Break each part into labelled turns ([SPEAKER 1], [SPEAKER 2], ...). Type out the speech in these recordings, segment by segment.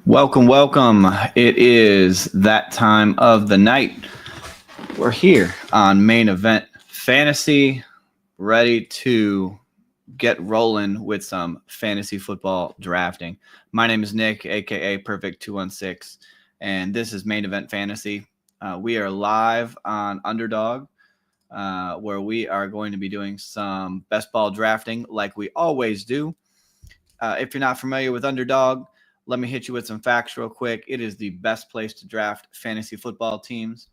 [SPEAKER 1] Welcome, welcome. It is that time of the night. We're here on Main Event Fantasy, ready to get rolling with some fantasy football drafting. My name is Nick, aka Perfect216, and this is Main Event Fantasy. We are live on Underdog, where we are going to be doing some best ball drafting like we always do. If you're not familiar with Underdog, let me hit you with some facts real quick. It is the best place to draft fantasy football teams.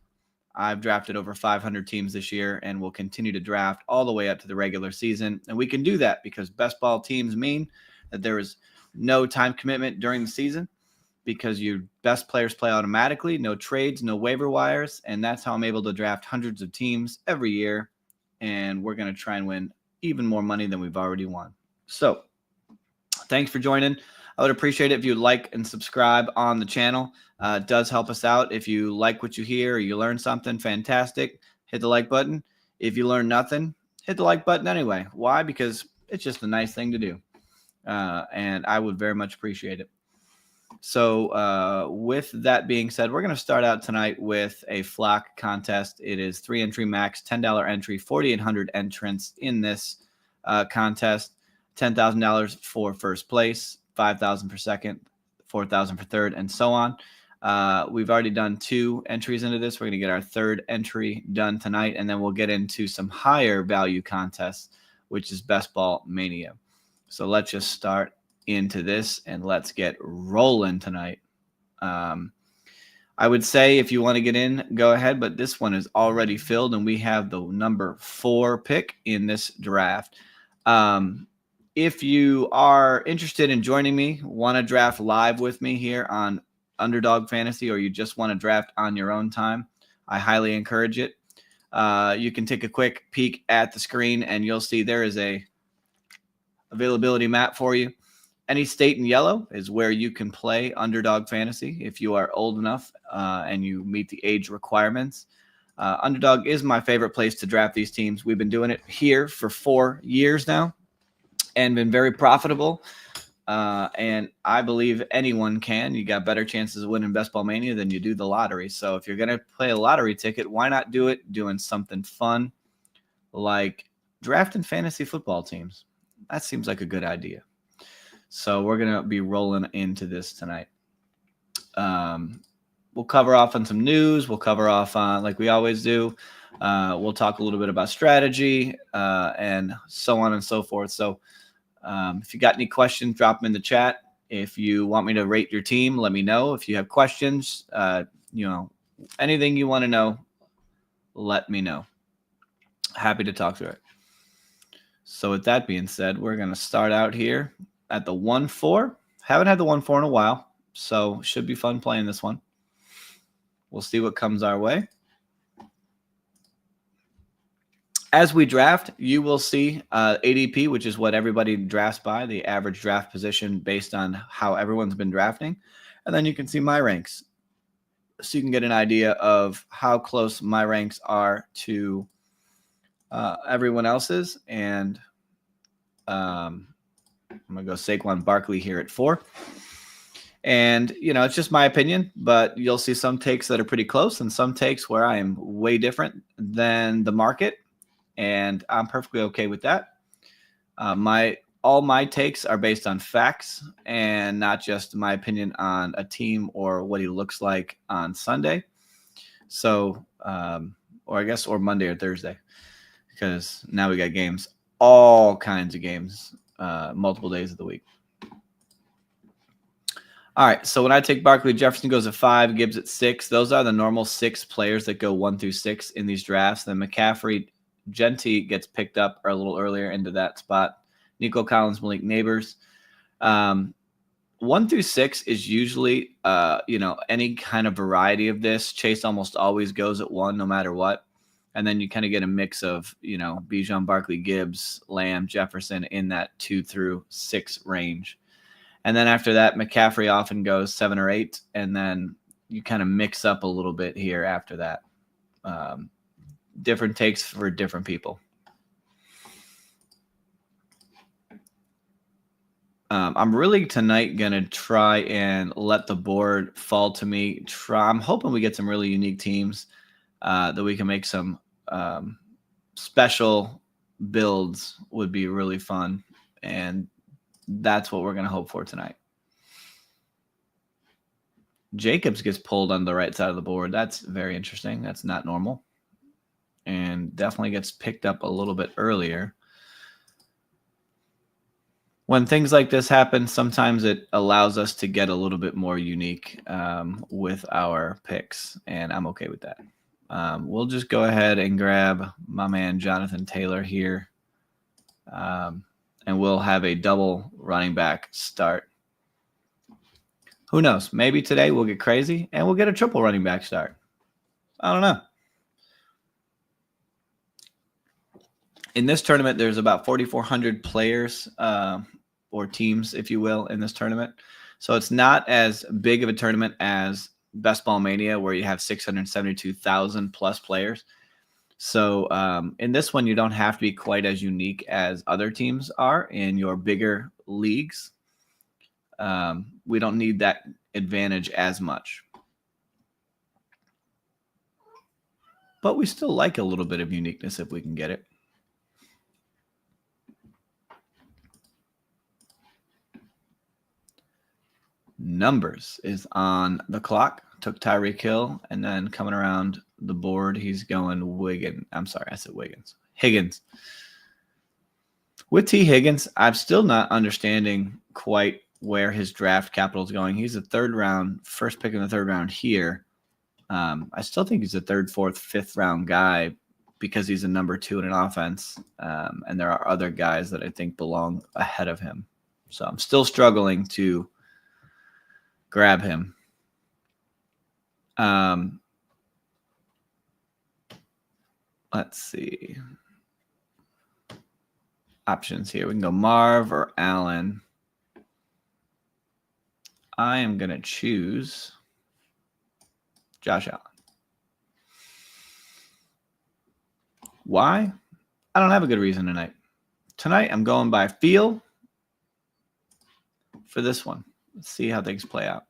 [SPEAKER 1] I've drafted over 500 teams this year and will continue to draft all the way up to the regular season. And we can do that because best ball teams mean that there is no time commitment during the season because your best players play automatically, no trades, no waiver wires. And that's how I'm able to draft hundreds of teams every year. And we're going to try and win even more money than we've already won. So, thanks for joining. I would appreciate it if you like and subscribe on the channel. It does help us out. If you like what you hear or you learn something, fantastic. Hit the like button. If you learn nothing, hit the like button anyway. Why? Because it's just a nice thing to do. And I would very much appreciate it. So with that being said, we're going to start out tonight with a flock contest. It is 3-entry max, $10 entry, 4,800 entrants in this contest. $10,000 for first place, $5,000 for second, $4,000 for third, and so on. We've already done 2 entries into this. We're going to get our third entry done tonight, and then we'll get into some higher value contests, which is Best Ball Mania. So let's just start into this, and let's get rolling tonight. I would say if you want to get in, go ahead, but this one is already filled, and we have the number 4 pick in this draft. If you are interested in joining me, want to draft live with me here on Underdog Fantasy, or you just want to draft on your own time, I highly encourage it. You can take a quick peek at the screen and you'll see there is a availability map for you. Any state in yellow is where you can play Underdog Fantasy if you are old enough and you meet the age requirements. Underdog is my favorite place to draft these teams. We've been doing it here for 4 years now and been very profitable. And I believe anyone can. You got better chances of winning Best Ball Mania than you do the lottery. So if you're going to play a lottery ticket, why not do it doing something fun like drafting fantasy football teams? That seems like a good idea. So we're going to be rolling into this tonight. We'll cover off on some news. We'll cover off on, like we always do. We'll talk a little bit about strategy and so on and so forth. So if you got any questions, drop them in the chat. If you want me to rate your team, let me know. If you have questions, anything you want to know, let me know. Happy to talk through it. So with that being said, we're going to start out here at the 1-4. Haven't had the 1-4 in a while, so should be fun playing this one. We'll see what comes our way. As we draft, you will see ADP, which is what everybody drafts by, the average draft position based on how everyone's been drafting. And then you can see my ranks. So you can get an idea of how close my ranks are to everyone else's. And I'm going to go Saquon Barkley here at 4. And, it's just my opinion, but you'll see some takes that are pretty close and some takes where I am way different than the market. And I'm perfectly okay with that. All my takes are based on facts and not just my opinion on a team or what he looks like on Sunday. So, or Monday or Thursday, because now we got games, all kinds of games, multiple days of the week. All right, so when I take Barkley, Jefferson goes at 5, Gibbs at 6. Those are the normal 6 players that go 1 through 6 in these drafts. Then McCaffrey, Genty gets picked up a little earlier into that spot. Nico Collins, Malik Neighbors. 1 through 6 is usually, any kind of variety of this. Chase almost always goes at 1 no matter what. And then you kind of get a mix of, Bijan, Barkley, Gibbs, Lamb, Jefferson in that 2 through 6 range. And then after that, McCaffrey often goes 7 or 8. And then you kind of mix up a little bit here after that. Different takes for different people. I'm really tonight going to try and let the board fall to me. I'm hoping we get some really unique teams that we can make some special builds would be really fun. And that's what we're going to hope for tonight. Jacobs gets pulled on the right side of the board. That's very interesting. That's not normal. And definitely gets picked up a little bit earlier. When things like this happen, sometimes it allows us to get a little bit more unique with our picks, and I'm okay with that. We'll just go ahead and grab my man Jonathan Taylor here, and we'll have a double running back start. Who knows? Maybe today we'll get crazy and we'll get a triple running back start. I don't know. In this tournament, there's about 4,400 players or teams, if you will, in this tournament. So it's not as big of a tournament as Best Ball Mania, where you have 672,000 plus players. So in this one, you don't have to be quite as unique as other teams are in your bigger leagues. We don't need that advantage as much. But we still like a little bit of uniqueness if we can get it. Numbers is on the clock. Took Tyreek Hill, and then coming around the board, he's going Wiggins. I'm sorry, I said Wiggins. Higgins. With T. Higgins, I'm still not understanding quite where his draft capital is going. He's a first pick in the third round here. I still think he's a third, fourth, fifth round guy because he's a number 2 in an offense. And there are other guys that I think belong ahead of him. So I'm still struggling to grab him. Let's see. Options here. We can go Marv or Allen. I am going to choose Josh Allen. Why? I don't have a good reason tonight. Tonight, I'm going by feel for this one. Let's see how things play out.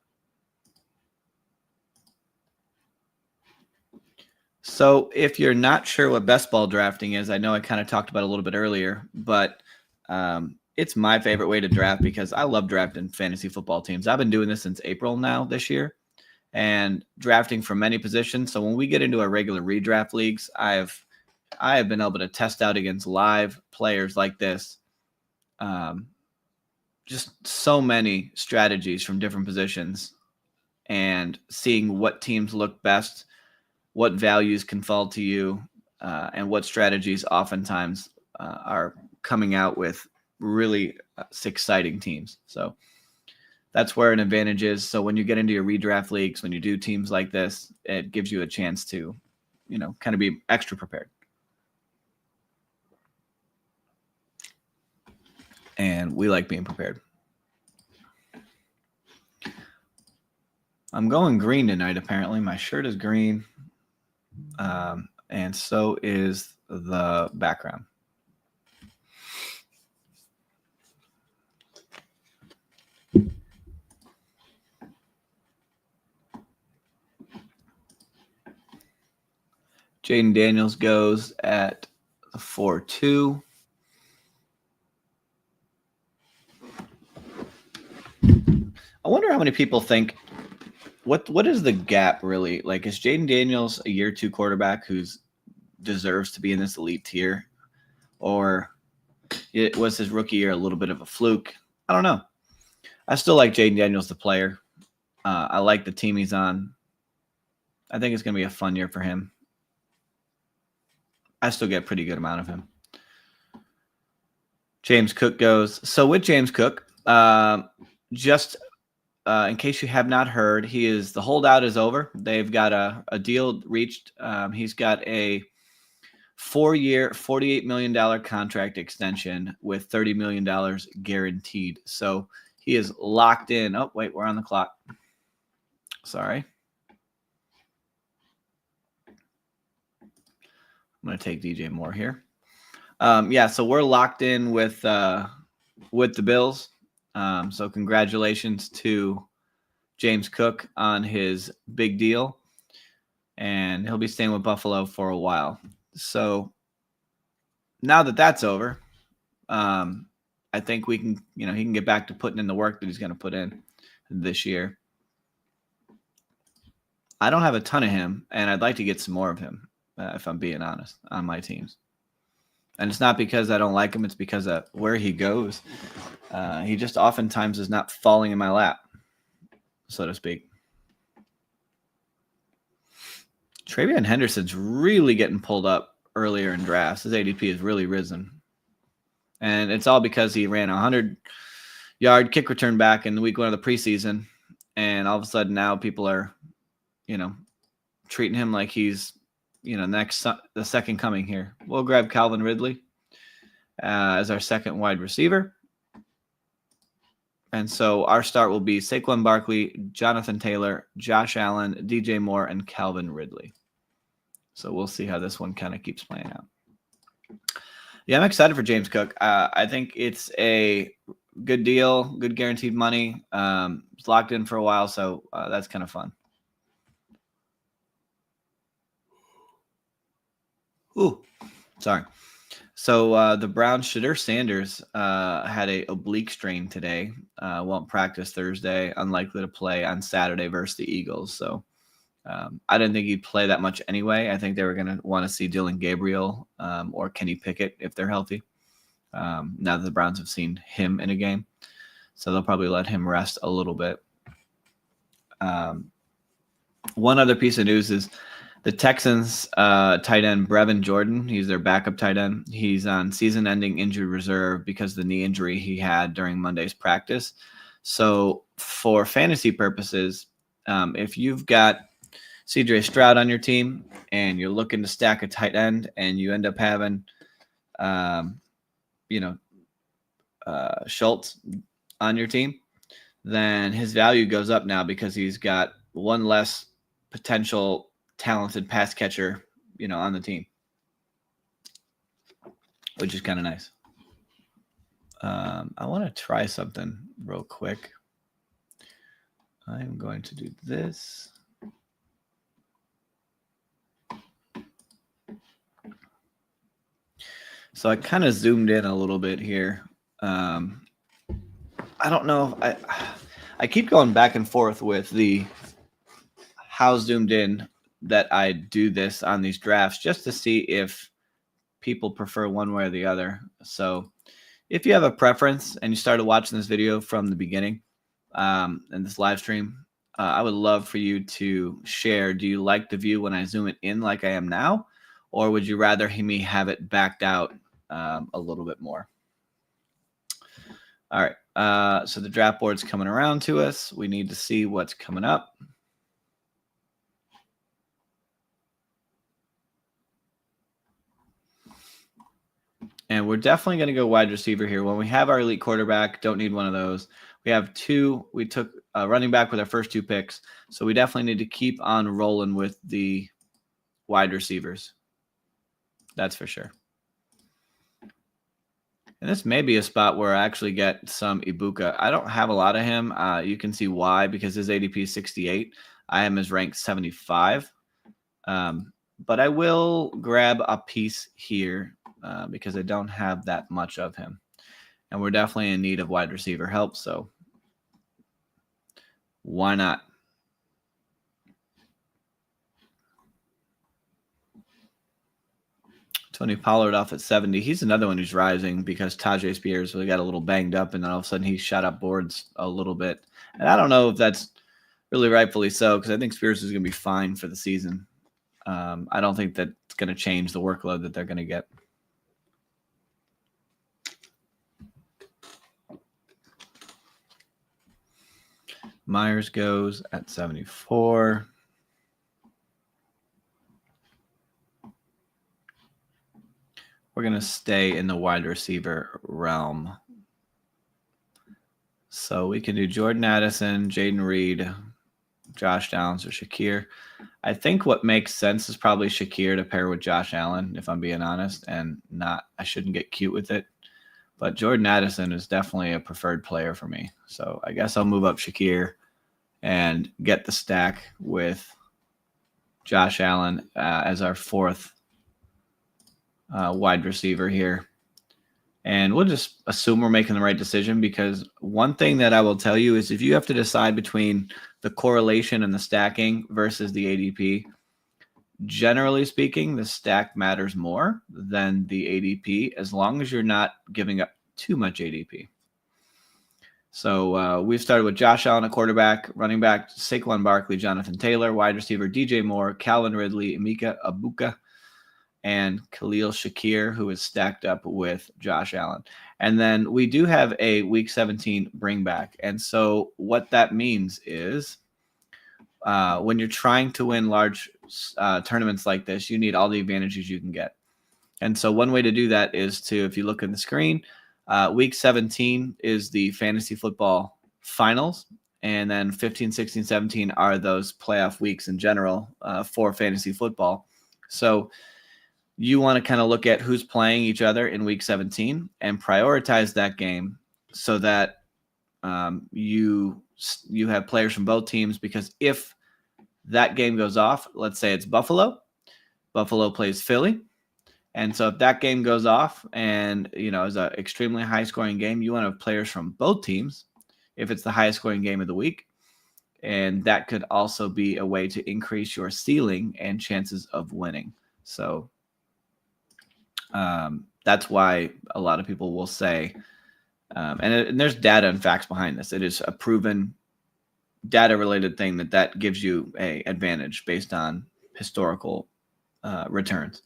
[SPEAKER 1] So if you're not sure what best ball drafting is, I know I kind of talked about it a little bit earlier, but it's my favorite way to draft because I love drafting fantasy football teams. I've been doing this since April now this year and drafting from many positions. So when we get into our regular redraft leagues, I have been able to test out against live players like this. Just so many strategies from different positions and seeing what teams look best, what values can fall to you, and what strategies oftentimes are coming out with really exciting teams. So that's where an advantage is. So when you get into your redraft leagues, when you do teams like this, it gives you a chance to, kind of be extra prepared. And we like being prepared. I'm going green tonight, apparently. My shirt is green. And so is the background. Jaden Daniels goes at 4-2. I wonder how many people think, what is the gap really? Like, is Jaden Daniels a year 2 quarterback who deserves to be in this elite tier? Or was his rookie year a little bit of a fluke? I don't know. I still like Jaden Daniels, the player. I like the team he's on. I think it's going to be a fun year for him. I still get a pretty good amount of him. James Cook goes. So with James Cook, just in case you have not heard, the holdout is over. They've got a deal reached. He's got a 4-year, $48 million contract extension with $30 million guaranteed. So he is locked in. Oh, wait, we're on the clock. Sorry. I'm going to take DJ Moore here. So we're locked in with the Bills. So congratulations to James Cook on his big deal. And he'll be staying with Buffalo for a while. So now that that's over, I think we can, he can get back to putting in the work that he's going to put in this year. I don't have a ton of him, and I'd like to get some more of him, if I'm being honest, on my teams. And it's not because I don't like him. It's because of where he goes. He just oftentimes is not falling in my lap, so to speak. TreVeyon Henderson's really getting pulled up earlier in drafts. His ADP has really risen. And it's all because he ran a 100-yard kick return back in week 1 of the preseason. And all of a sudden now people are, treating him like he's, the second coming here. We'll grab Calvin Ridley as our second wide receiver. And so our start will be Saquon Barkley, Jonathan Taylor, Josh Allen, DJ Moore, and Calvin Ridley. So we'll see how this one kind of keeps playing out. Yeah, I'm excited for James Cook. I think it's a good deal, good guaranteed money. It's locked in for a while, so that's kind of fun. Ooh, sorry. So the Browns, Shedeur Sanders had a oblique strain today. Won't practice Thursday. Unlikely to play on Saturday versus the Eagles. So I didn't think he'd play that much anyway. I think they were going to want to see Dylan Gabriel or Kenny Pickett if they're healthy. Now that the Browns have seen him in a game. So they'll probably let him rest a little bit. One other piece of news is the Texans tight end Brevin Jordan. He's their backup tight end. He's on season-ending injured reserve because of the knee injury he had during Monday's practice. So for fantasy purposes, if you've got CJ Stroud on your team and you're looking to stack a tight end and you end up having, Schultz on your team, then his value goes up now because he's got one less potential talented pass catcher, on the team, which is kind of nice. I want to try something real quick. I'm going to do this. So I kind of zoomed in a little bit here. I don't know. I keep going back and forth with the how zoomed in that I do this on these drafts just to see if people prefer one way or the other. So if you have a preference and you started watching this video from the beginning and this live stream, I would love for you to share. Do you like the view when I zoom it in like I am now? Or would you rather me have it backed out a little bit more? All right. So the draft board's coming around to us. We need to see what's coming up. And we're definitely going to go wide receiver here. When we have our elite quarterback, don't need one of those. We have two. We took a running back with our first 2 picks. So we definitely need to keep on rolling with the wide receivers. That's for sure. And this may be a spot where I actually get some Ibuka. I don't have a lot of him. You can see why, because his ADP is 68. I am his rank 75. But I will grab a piece here because I don't have that much of him. And we're definitely in need of wide receiver help, so why not? Tony Pollard off at 70. He's another one who's rising because Tajay Spears really got a little banged up, and then all of a sudden he shot up boards a little bit. And I don't know if that's really rightfully so, because I think Spears is going to be fine for the season. I don't think that's going to change the workload that they're going to get. Myers goes at 74. We're going to stay in the wide receiver realm. So we can do Jordan Addison, Jaden Reed, Josh Downs, or Shakir. I think what makes sense is probably Shakir to pair with Josh Allen, if I'm being honest, and I shouldn't get cute with it. But Jordan Addison is definitely a preferred player for me. So I guess I'll move up Shakir and get the stack with Josh Allen as our fourth wide receiver here. And we'll just assume we're making the right decision, because one thing that I will tell you is if you have to decide between the correlation and the stacking versus the ADP, generally speaking, the stack matters more than the ADP, as long as you're not giving up too much ADP. So we've started with Josh Allen, a quarterback, running back, Saquon Barkley, Jonathan Taylor, wide receiver, DJ Moore, Calvin Ridley, Emeka Egbuka, and Khalil Shakir, who is stacked up with Josh Allen. And then we do have a Week 17 bring back. And so what that means is when you're trying to win large tournaments like this, you need all the advantages you can get. And so one way to do that is to, if you look at the screen, Week 17 is the fantasy football finals. And then 15, 16, 17 are those playoff weeks in general for fantasy football. So you want to kind of look at who's playing each other in Week 17 and prioritize that game so that you have players from both teams, because if that game goes off, let's say it's Buffalo plays Philly. And so if that game goes off and, is an extremely high scoring game, you want to have players from both teams if it's the highest scoring game of the week. And that could also be a way to increase your ceiling and chances of winning. So that's why a lot of people will say, and there's data and facts behind this. It is a proven data-related thing that gives you an advantage based on historical returns.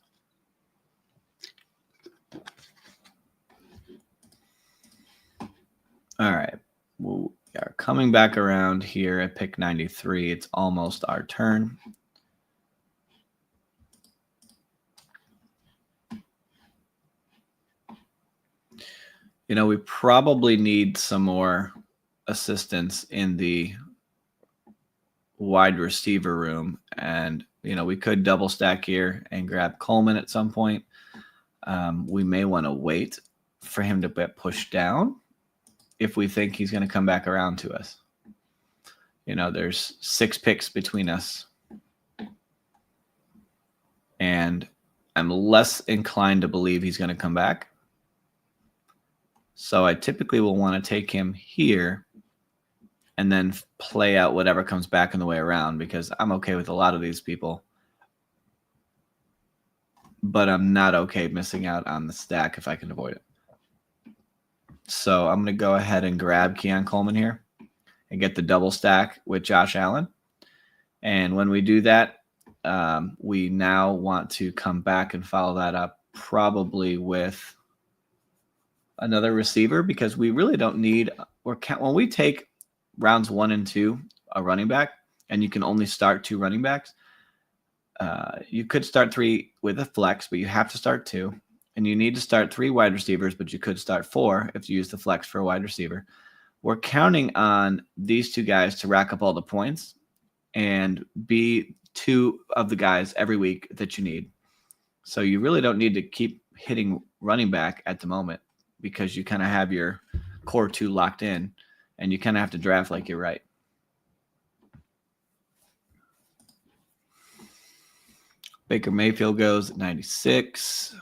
[SPEAKER 1] All right. We are coming back around here at pick 93. It's almost our turn. We probably need some more assistance in the wide receiver room. And, we could double stack here and grab Coleman at some point. We may want to wait for him to get pushed down if we think he's going to come back around to us. There's 6 picks between us. And I'm less inclined to believe he's going to come back. So I typically will want to take him here and then play out whatever comes back on the way around, because I'm okay with a lot of these people. But I'm not okay missing out on the stack if I can avoid it. So I'm going to go ahead and grab Keon Coleman here and get the double stack with Josh Allen. And when we do that, we now want to come back and follow that up probably with another receiver, because we really don't need, when we take rounds 1 and 2 a running back, and you can only start 2 running backs, you could start 3 with a flex, but you have to start 2. And you need to start 3 wide receivers, but you could start 4 if you use the flex for a wide receiver. We're counting on these 2 guys to rack up all the points and be 2 of the guys every week that you need. So you really don't need to keep hitting running back at the moment, because you kind of have your core 2 locked in, and you kind of have to draft like you're right. Baker Mayfield goes at 96.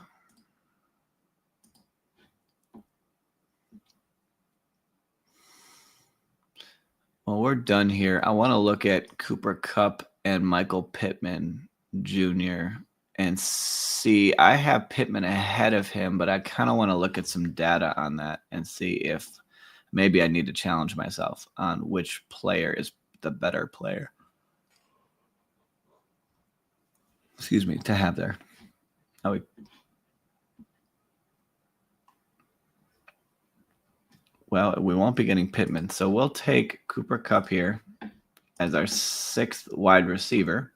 [SPEAKER 1] Well, we're done here. I want to look at Cooper Kupp and Michael Pittman Jr. and see. I have Pittman ahead of him, but I kind of want to look at some data on that and see if maybe I need to challenge myself on which player is the better player. Excuse me, to have there. Well, we won't be getting Pittman, so we'll take Cooper Kupp here as our 6th wide receiver,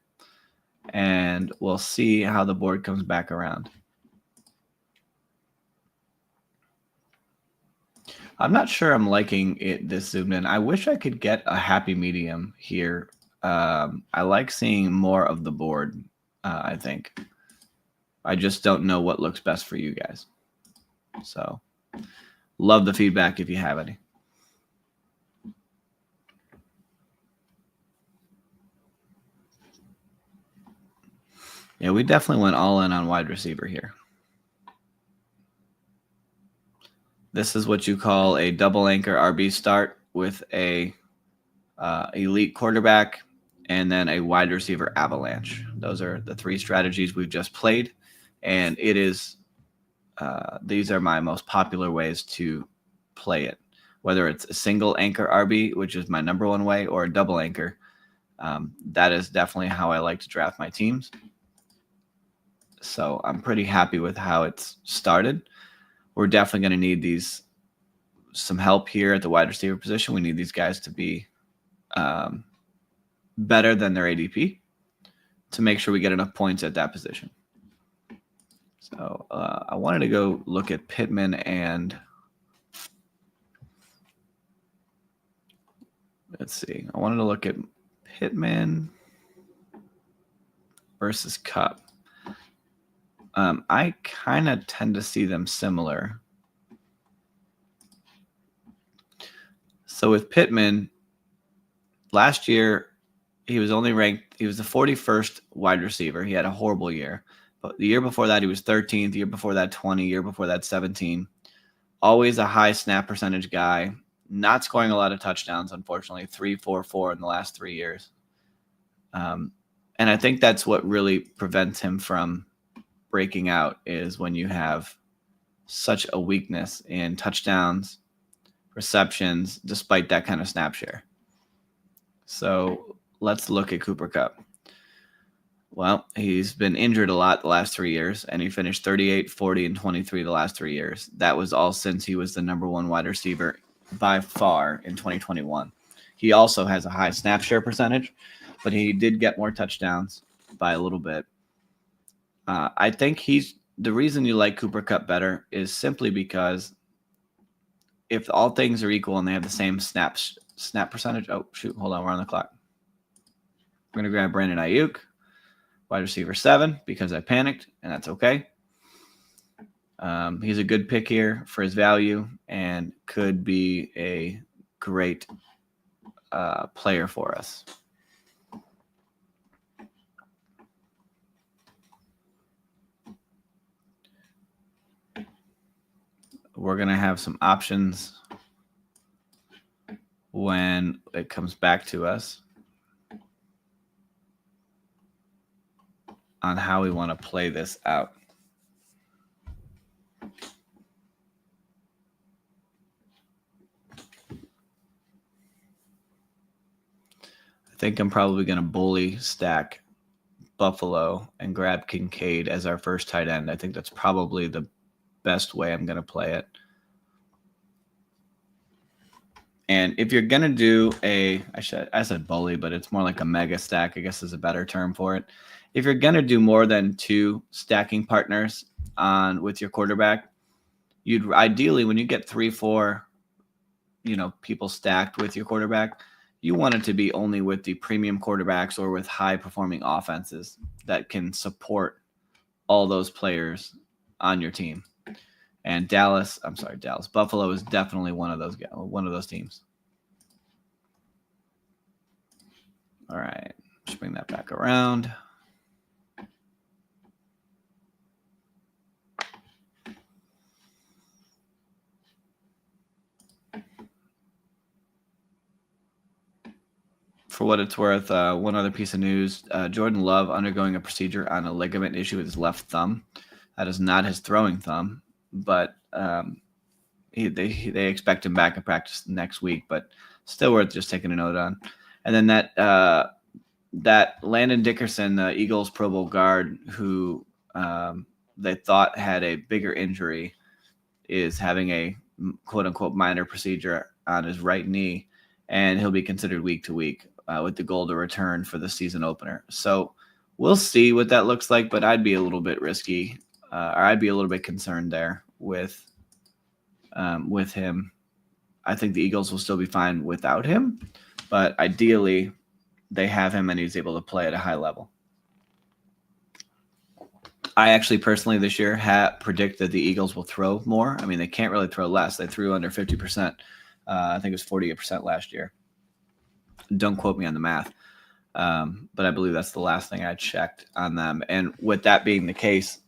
[SPEAKER 1] and we'll see how the board comes back around. I'm not sure I'm liking it this zoomed in. I wish I could get a happy medium here. I like seeing more of the board, I think. I just don't know what looks best for you guys. So Love the feedback if you have any. Yeah, we definitely went all in on wide receiver here. This is what you call a double anchor RB start with a elite quarterback and then a wide receiver avalanche. Those are the three strategies we've just played, and it is these are my most popular ways to play it. Whether it's a single anchor RB, which is my number one way, or a double anchor, that is definitely how I like to draft my teams. So I'm pretty happy with how it's started. We're definitely going to need some help here at the wide receiver position. We need these guys to be better than their ADP to make sure we get enough points at that position. So I wanted to go look at Pittman and let's see. I wanted to look at Pittman versus Kupp. I kind of tend to see them similar. So with Pittman, last year he was only ranked. He was the 41st wide receiver. He had a horrible year. But the year before that, he was 13th. The year before that, 20. Year before that, 17. Always a high snap percentage guy. Not scoring a lot of touchdowns, unfortunately. 3, 4, 4 in the last 3 years. And I think that's what really prevents him from breaking out is when you have such a weakness in touchdowns, receptions, despite that kind of snap share. So let's look at Cooper Kupp. Well, he's been injured a lot the last 3 years, and he finished 38, 40, and 23 the last 3 years. That was all since he was the number one wide receiver by far in 2021. He also has a high snap share percentage, but he did get more touchdowns by a little bit. I think the reason you like Cooper Kupp better is simply because if all things are equal and they have the same snap percentage. Oh, shoot. Hold on. We're on the clock. We're going to grab Brandon Ayuk, wide receiver 7, because I panicked, and that's okay. He's a good pick here for his value and could be a great player for us. We're going to have some options when it comes back to us on how we want to play this out. I think I'm probably going to bully stack Buffalo and grab Kincaid as our first tight end. I think that's probably the best way I'm going to play it. And if you're going to do I said bully, but it's more like a mega stack, I guess is a better term for it. If you're going to do more than 2 stacking partners with your quarterback, you'd ideally, when you get 3, 4, people stacked with your quarterback, you want it to be only with the premium quarterbacks or with high performing offenses that can support all those players on your team. And Buffalo is definitely one of those teams. All right, let's bring that back around. For what it's worth, one other piece of news, Jordan Love undergoing a procedure on a ligament issue with his left thumb. That is not his throwing thumb, but they expect him back in practice next week, but still worth just taking a note on. And then that Landon Dickerson, the Eagles Pro Bowl guard, who they thought had a bigger injury, is having a quote-unquote minor procedure on his right knee, and he'll be considered week to week with the goal to return for the season opener. So we'll see what that looks like, but I'd be a little bit risky, or I'd be a little bit concerned there with him. I think the Eagles will still be fine without him, but ideally they have him and he's able to play at a high level. I actually personally this year predict that the Eagles will throw more. I mean, they can't really throw less. They threw under 50%. I think it was 48% last year. Don't quote me on the math. But I believe that's the last thing I checked on them. And with that being the case,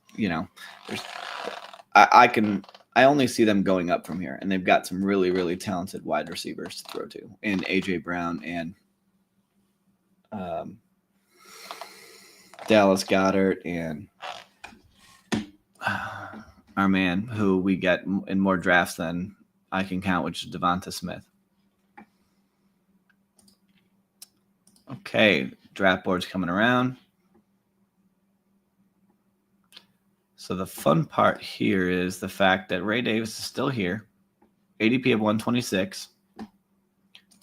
[SPEAKER 1] I only see them going up from here, and they've got some really, really talented wide receivers to throw to in AJ Brown and Dallas Goedert and our man who we get in more drafts than I can count, which is Devonta Smith. Okay, draft board's coming around. So the fun part here is the fact that Ray Davis is still here, ADP of 126.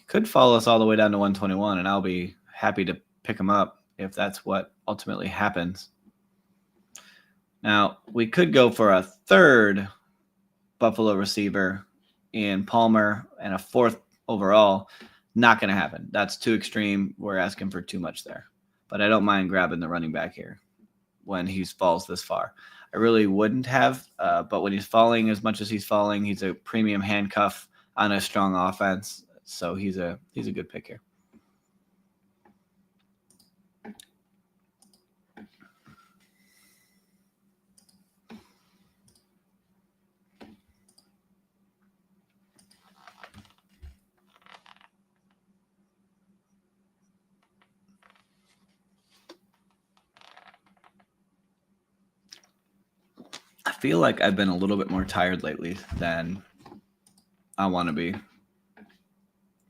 [SPEAKER 1] Could follow us all the way down to 121, and I'll be happy to pick him up if that's what ultimately happens. Now, we could go for a third Buffalo receiver in Palmer and a fourth overall. Not going to happen. That's too extreme. We're asking for too much there. But I don't mind grabbing the running back here when he falls this far. I really wouldn't have, but when he's falling as much as he's falling, he's a premium handcuff on a strong offense. So he's a good pick here. I feel like I've been a little bit more tired lately than I want to be.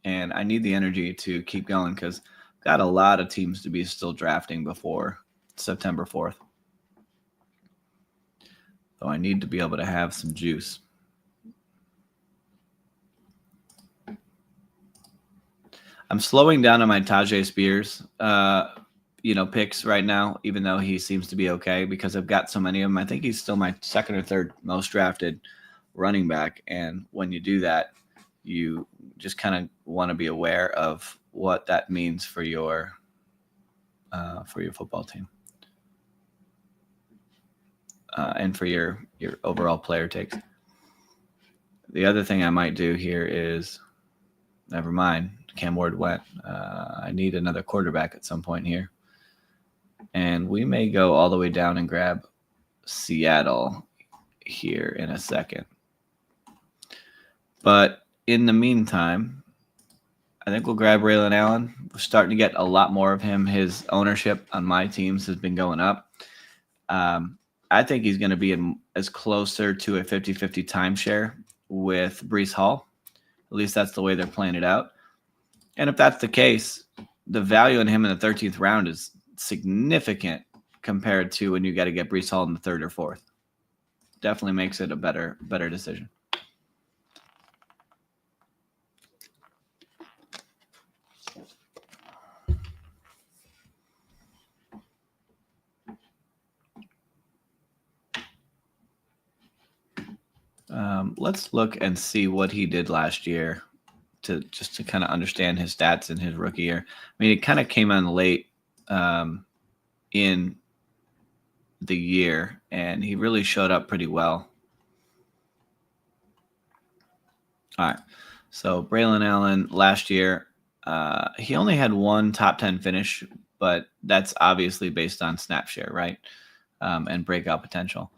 [SPEAKER 1] And I need the energy to keep going because I've got a lot of teams to be still drafting before September 4th. So I need to be able to have some juice. I'm slowing down on my Tajay Spears picks right now, even though he seems to be okay because I've got so many of them. I think he's still my second or third most drafted running back. And when you do that, you just kind of want to be aware of what that means for your football team and for your overall player takes. The other thing I might do here is, never mind, Cam Ward went. I need another quarterback at some point here. And we may go all the way down and grab Seattle here in a second. But in the meantime, I think we'll grab Braylon Allen. We're starting to get a lot more of him. His ownership on my teams has been going up. I think he's going to be as closer to a 50-50 timeshare with Breece Hall. At least that's the way they're playing it out. And if that's the case, the value in him in the 13th round is significant compared to when you got to get Breece Hall in the third or fourth. Definitely makes it a better decision. Let's look and see what he did last year to kind of understand his stats in his rookie year. I mean, it kind of came on late in the year, and he really showed up pretty well. All right. So Braylon Allen last year, he only had one top 10 finish, but that's obviously based on snap share, right? And breakout potential.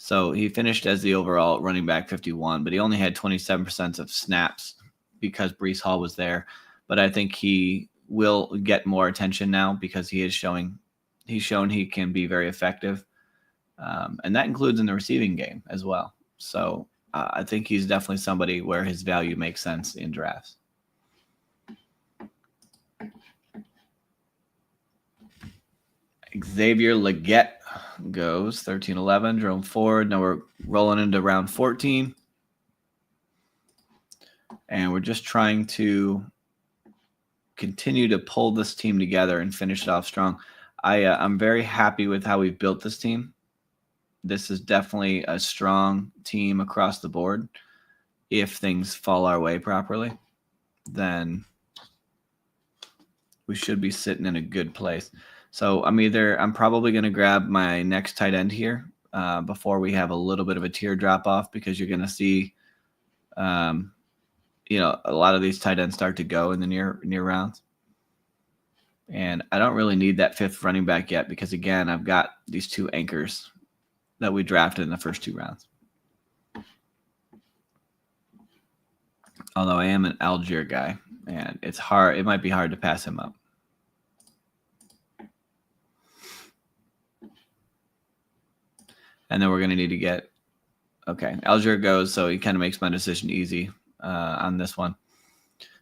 [SPEAKER 1] So he finished as the overall running back 51, but he only had 27% of snaps because Breece Hall was there. But I think he will get more attention now because he's shown he can be very effective. And that includes in the receiving game as well. So I think he's definitely somebody where his value makes sense in drafts. Xavier Legette goes 13-11, Jerome Ford. Now we're rolling into round 14. And we're just trying to continue to pull this team together and finish it off strong. I'm very happy with how we've built this team. This is definitely a strong team across the board. If things fall our way properly, then we should be sitting in a good place. So I'm probably going to grab my next tight end here before we have a little bit of a tier drop off, because you're going to see, a lot of these tight ends start to go in the near rounds. And I don't really need that fifth running back yet, because again, I've got these two anchors that we drafted in the first 2 rounds. Although I am an Algier guy, and it's hard. It might be hard to pass him up. And then we're going to need to get, okay, Algier goes, so he kind of makes my decision easy on this one.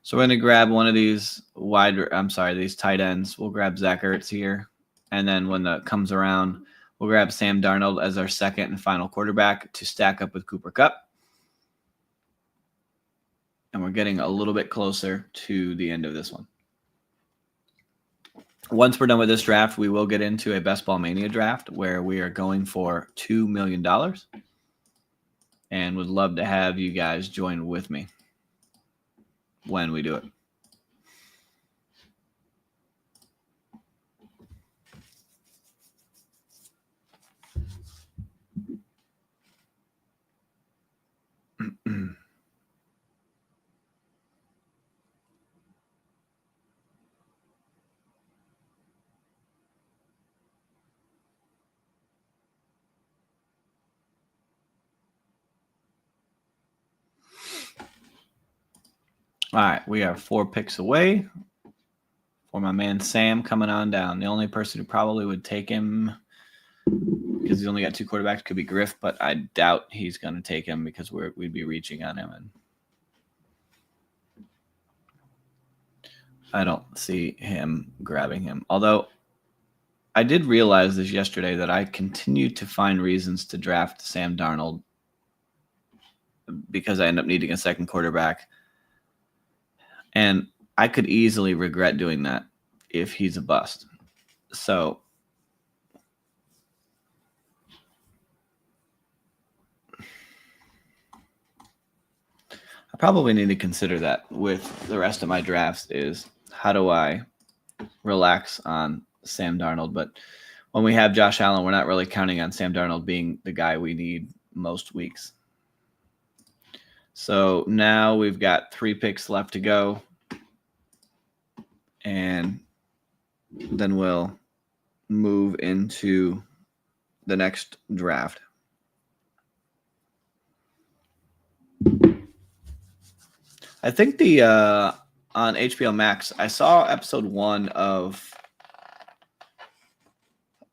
[SPEAKER 1] So we're going to grab one of these these tight ends. We'll grab Zach Ertz here. And then when that comes around, we'll grab Sam Darnold as our second and final quarterback to stack up with Cooper Kupp. And we're getting a little bit closer to the end of this one. Once we're done with this draft, we will get into a Best Ball Mania draft where we are going for $2 million. And would love to have you guys join with me when we do it. All right, we are 4 picks away for my man Sam coming on down. The only person who probably would take him, because he's only got 2 quarterbacks, could be Griff, but I doubt he's going to take him because we'd be reaching on him. And I don't see him grabbing him. Although I did realize this yesterday that I continue to find reasons to draft Sam Darnold because I end up needing a second quarterback. And I could easily regret doing that if he's a bust. So I probably need to consider that with the rest of my drafts, is how do I relax on Sam Darnold? But when we have Josh Allen, we're not really counting on Sam Darnold being the guy we need most weeks. So now we've got 3 picks left to go. And then we'll move into the next draft. I think on HBO Max, I saw episode 1 of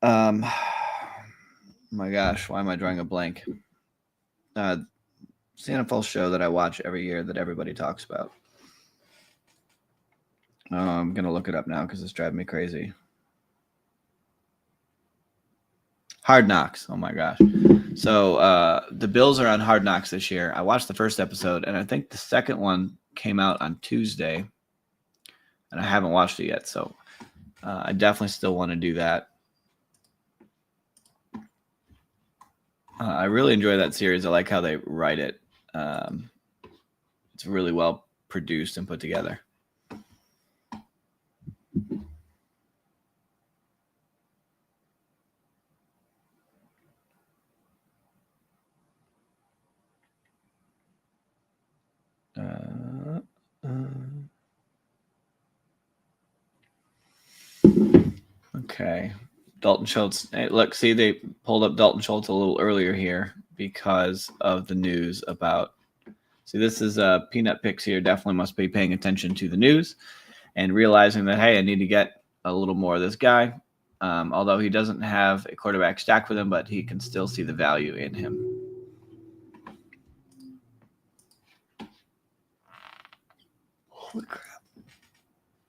[SPEAKER 1] my gosh, why am I drawing a blank? It's the NFL show that I watch every year that everybody talks about. I'm going to look it up now because it's driving me crazy. Hard Knocks. Oh, my gosh. So the Bills are on Hard Knocks this year. I watched the first episode, and I think the second one came out on Tuesday, and I haven't watched it yet. So I definitely still want to do that. I really enjoy that series. I like how they write it. It's really well produced and put together. Okay. Dalton Schultz. Hey, look, see, they pulled up Dalton Schultz a little earlier here because of the news about. See, this is Peanut Picks here. Definitely must be paying attention to the news and realizing that, hey, I need to get a little more of this guy. Although he doesn't have a quarterback stacked with him, but he can still see the value in him. Holy crap.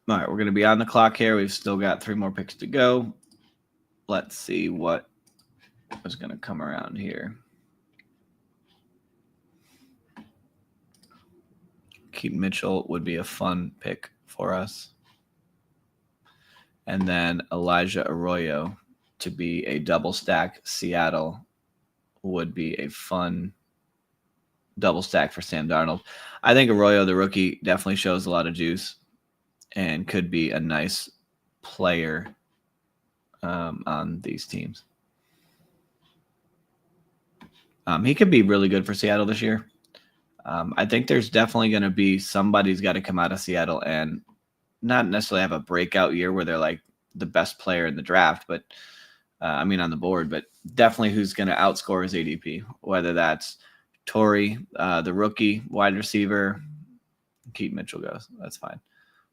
[SPEAKER 1] All right, we're going to be on the clock here. We've still got 3 more picks to go. Let's see what is going to come around here. Keaton Mitchell would be a fun pick for us. And then Elijah Arroyo to be a double stack Seattle would be a fun double stack for Sam Darnold. I think Arroyo, the rookie, definitely shows a lot of juice and could be a nice player on these teams. He could be really good for Seattle this year. I think there's definitely going to be somebody's got to come out of Seattle and not necessarily have a breakout year where they're like the best player in the draft, but on the board, but definitely who's going to outscore his ADP, whether that's Torrey, the rookie wide receiver. Keith Mitchell goes. That's fine.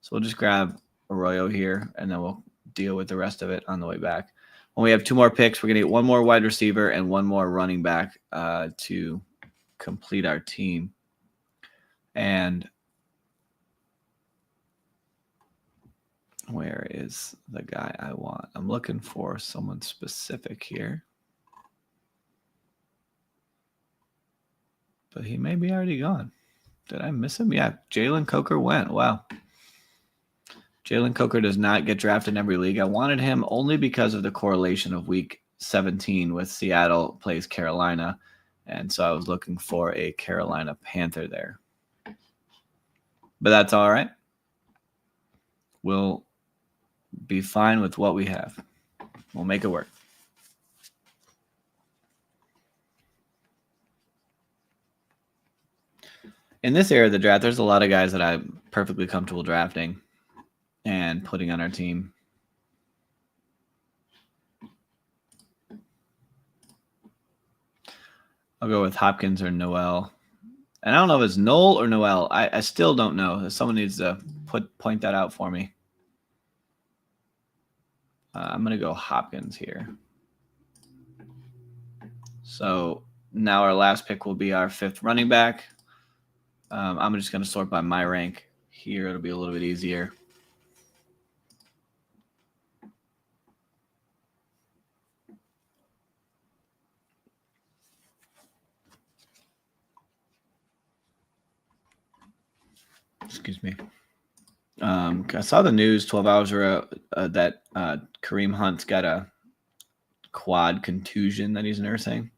[SPEAKER 1] So we'll just grab Arroyo here, and then we'll deal with the rest of it on the way back. When we have 2 more picks, we're going to get 1 more wide receiver and 1 more running back to complete our team. And where is the guy I want? I'm looking for someone specific here. But he may be already gone. Did I miss him? Yeah, Jalen Coker went. Wow. Jalen Coker does not get drafted in every league. I wanted him only because of the correlation of week 17 with Seattle plays Carolina. And so I was looking for a Carolina Panther there. But that's all right. We'll be fine with what we have. We'll make it work. In this area of the draft, there's a lot of guys that I'm perfectly comfortable drafting and putting on our team. I'll go with Hopkins or Noel. And I don't know if it's Noel or Noel. I still don't know. Someone needs to point that out for me. I'm going to go Hopkins here. So now our last pick will be our 5th running back. I'm just going to sort by my rank here. It'll be a little bit easier. Excuse me. I saw the news 12 hours ago that Kareem Hunt's got a quad contusion that he's nursing.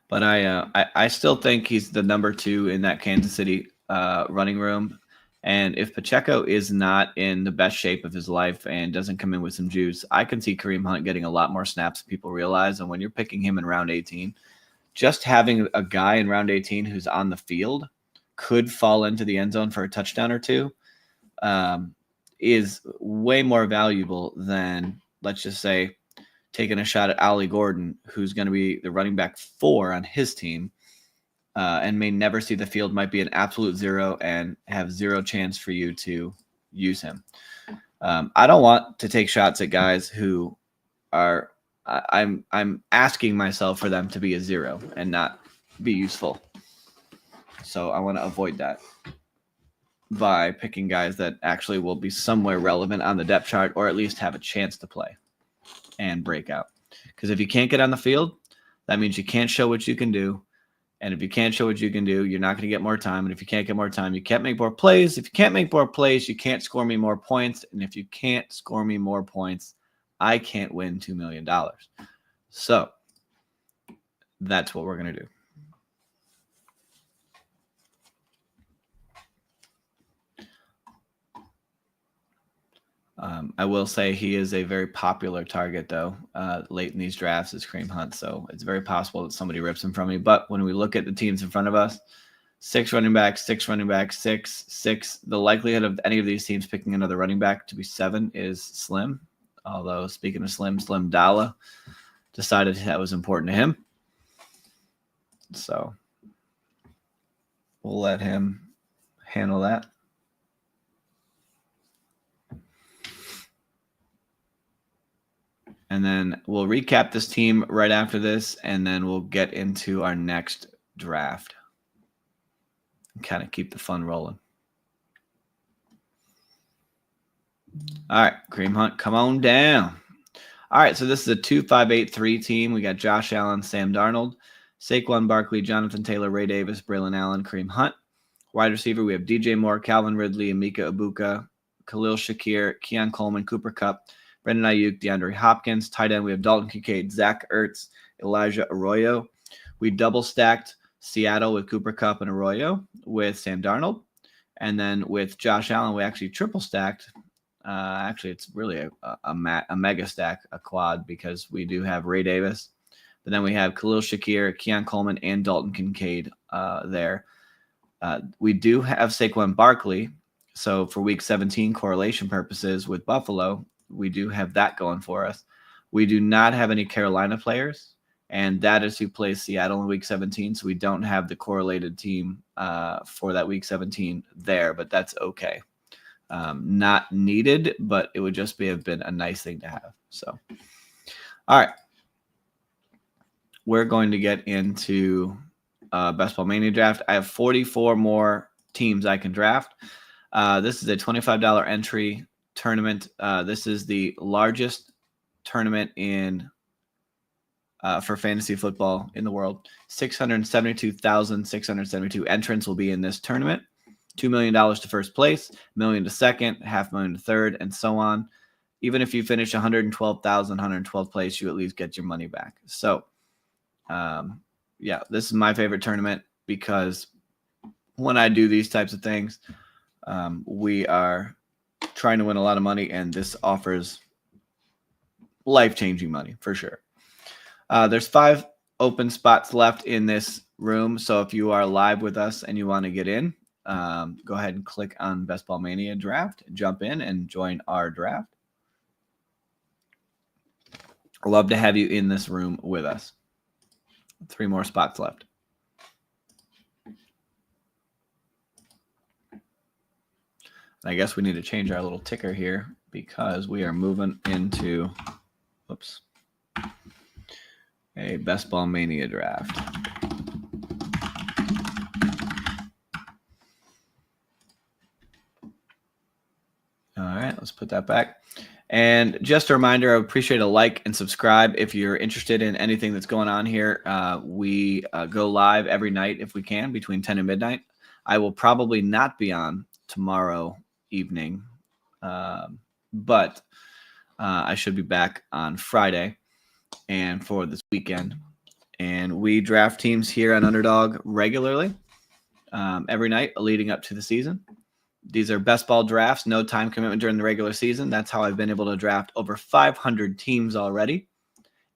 [SPEAKER 1] But I still think he's the number 2 in that Kansas City running room. And if Pacheco is not in the best shape of his life and doesn't come in with some juice, I can see Kareem Hunt getting a lot more snaps than people realize. And when you're picking him in round 18, just having a guy in round 18 who's on the field could fall into the end zone for a touchdown or 2 is way more valuable than, let's just say, taking a shot at Ollie Gordon, who's going to be the running back 4 on his team and may never see the field, might be an absolute 0 and have 0 chance for you to use him. I don't want to take shots at guys who are I'm asking myself for them to be a 0 and not be useful. So I want to avoid that by picking guys that actually will be somewhere relevant on the depth chart or at least have a chance to play and break out. Because if you can't get on the field, that means you can't show what you can do. And if you can't show what you can do, you're not going to get more time. And if you can't get more time, you can't make more plays. If you can't make more plays, you can't score me more points. And if you can't score me more points, I can't win $2 million. So that's what we're going to do. I will say he is a very popular target, though, late in these drafts is Kareem Hunt. So it's very possible that somebody rips him from me. But when we look at the teams in front of us, 6 running backs, 6 running backs, 6, 6. The likelihood of any of these teams picking another running back to be 7 is slim. Although, speaking of Slim Dalla decided that was important to him. So we'll let him handle that. And then we'll recap this team right after this, and then we'll get into our next draft and kind of keep the fun rolling. All right, Kareem Hunt, come on down. All right, so this is a 2-5-8-3 team. We got Josh Allen, Sam Darnold, Saquon Barkley, Jonathan Taylor, Ray Davis, Braylon Allen, Kareem Hunt. Wide receiver, we have DJ Moore, Calvin Ridley, Emeka Ibuka, Khalil Shakir, Keon Coleman, Cooper Kupp, Brandon Ayuk, DeAndre Hopkins. Tight end, we have Dalton Kincaid, Zach Ertz, Elijah Arroyo. We double stacked Seattle with Cooper Kupp and Arroyo with Sam Darnold. And then with Josh Allen, we actually triple stacked. Actually, it's really a mega stack, a quad, because we do have Ray Davis. But then we have Khalil Shakir, Keon Coleman, and Dalton Kincaid there. We do have Saquon Barkley. So for week 17 correlation purposes with Buffalo, we do have that going for us. We do not have any Carolina players, and that is who plays Seattle in week 17. So we don't have the correlated team for that week 17 there, but that's okay. Not needed, but it would just have been a nice thing to have. So, all right. We're going to get into Best Ball Mania draft. I have 44 more teams I can draft. This is a $25 entry tournament. This is the largest tournament in for fantasy football in the world. 672,672 entrants will be in this tournament. $2 million to first place, $1 million to second, $500,000 to third, and so on. Even if you finish 112,000, 112th place, you at least get your money back. So, yeah, this is my favorite tournament because when I do these types of things, we are trying to win a lot of money, and this offers life-changing money for sure. There's 5 open spots left in this room, so if you are live with us and you want to get in, go ahead and click on Best Ball Mania Draft, jump in and join our draft. I'd love to have you in this room with us. 3 more spots left. I guess we need to change our little ticker here because we are moving into, whoops, a Best Ball Mania draft. All right, let's put that back. And just a reminder, I appreciate a like and subscribe if you're interested in anything that's going on here. We go live every night if we can between 10 and midnight. I will probably not be on tomorrow evening, but I should be back on Friday and for this weekend. And we draft teams here on Underdog regularly every night leading up to the season. These are best ball drafts, no time commitment during the regular season. That's how I've been able to draft over 500 teams already.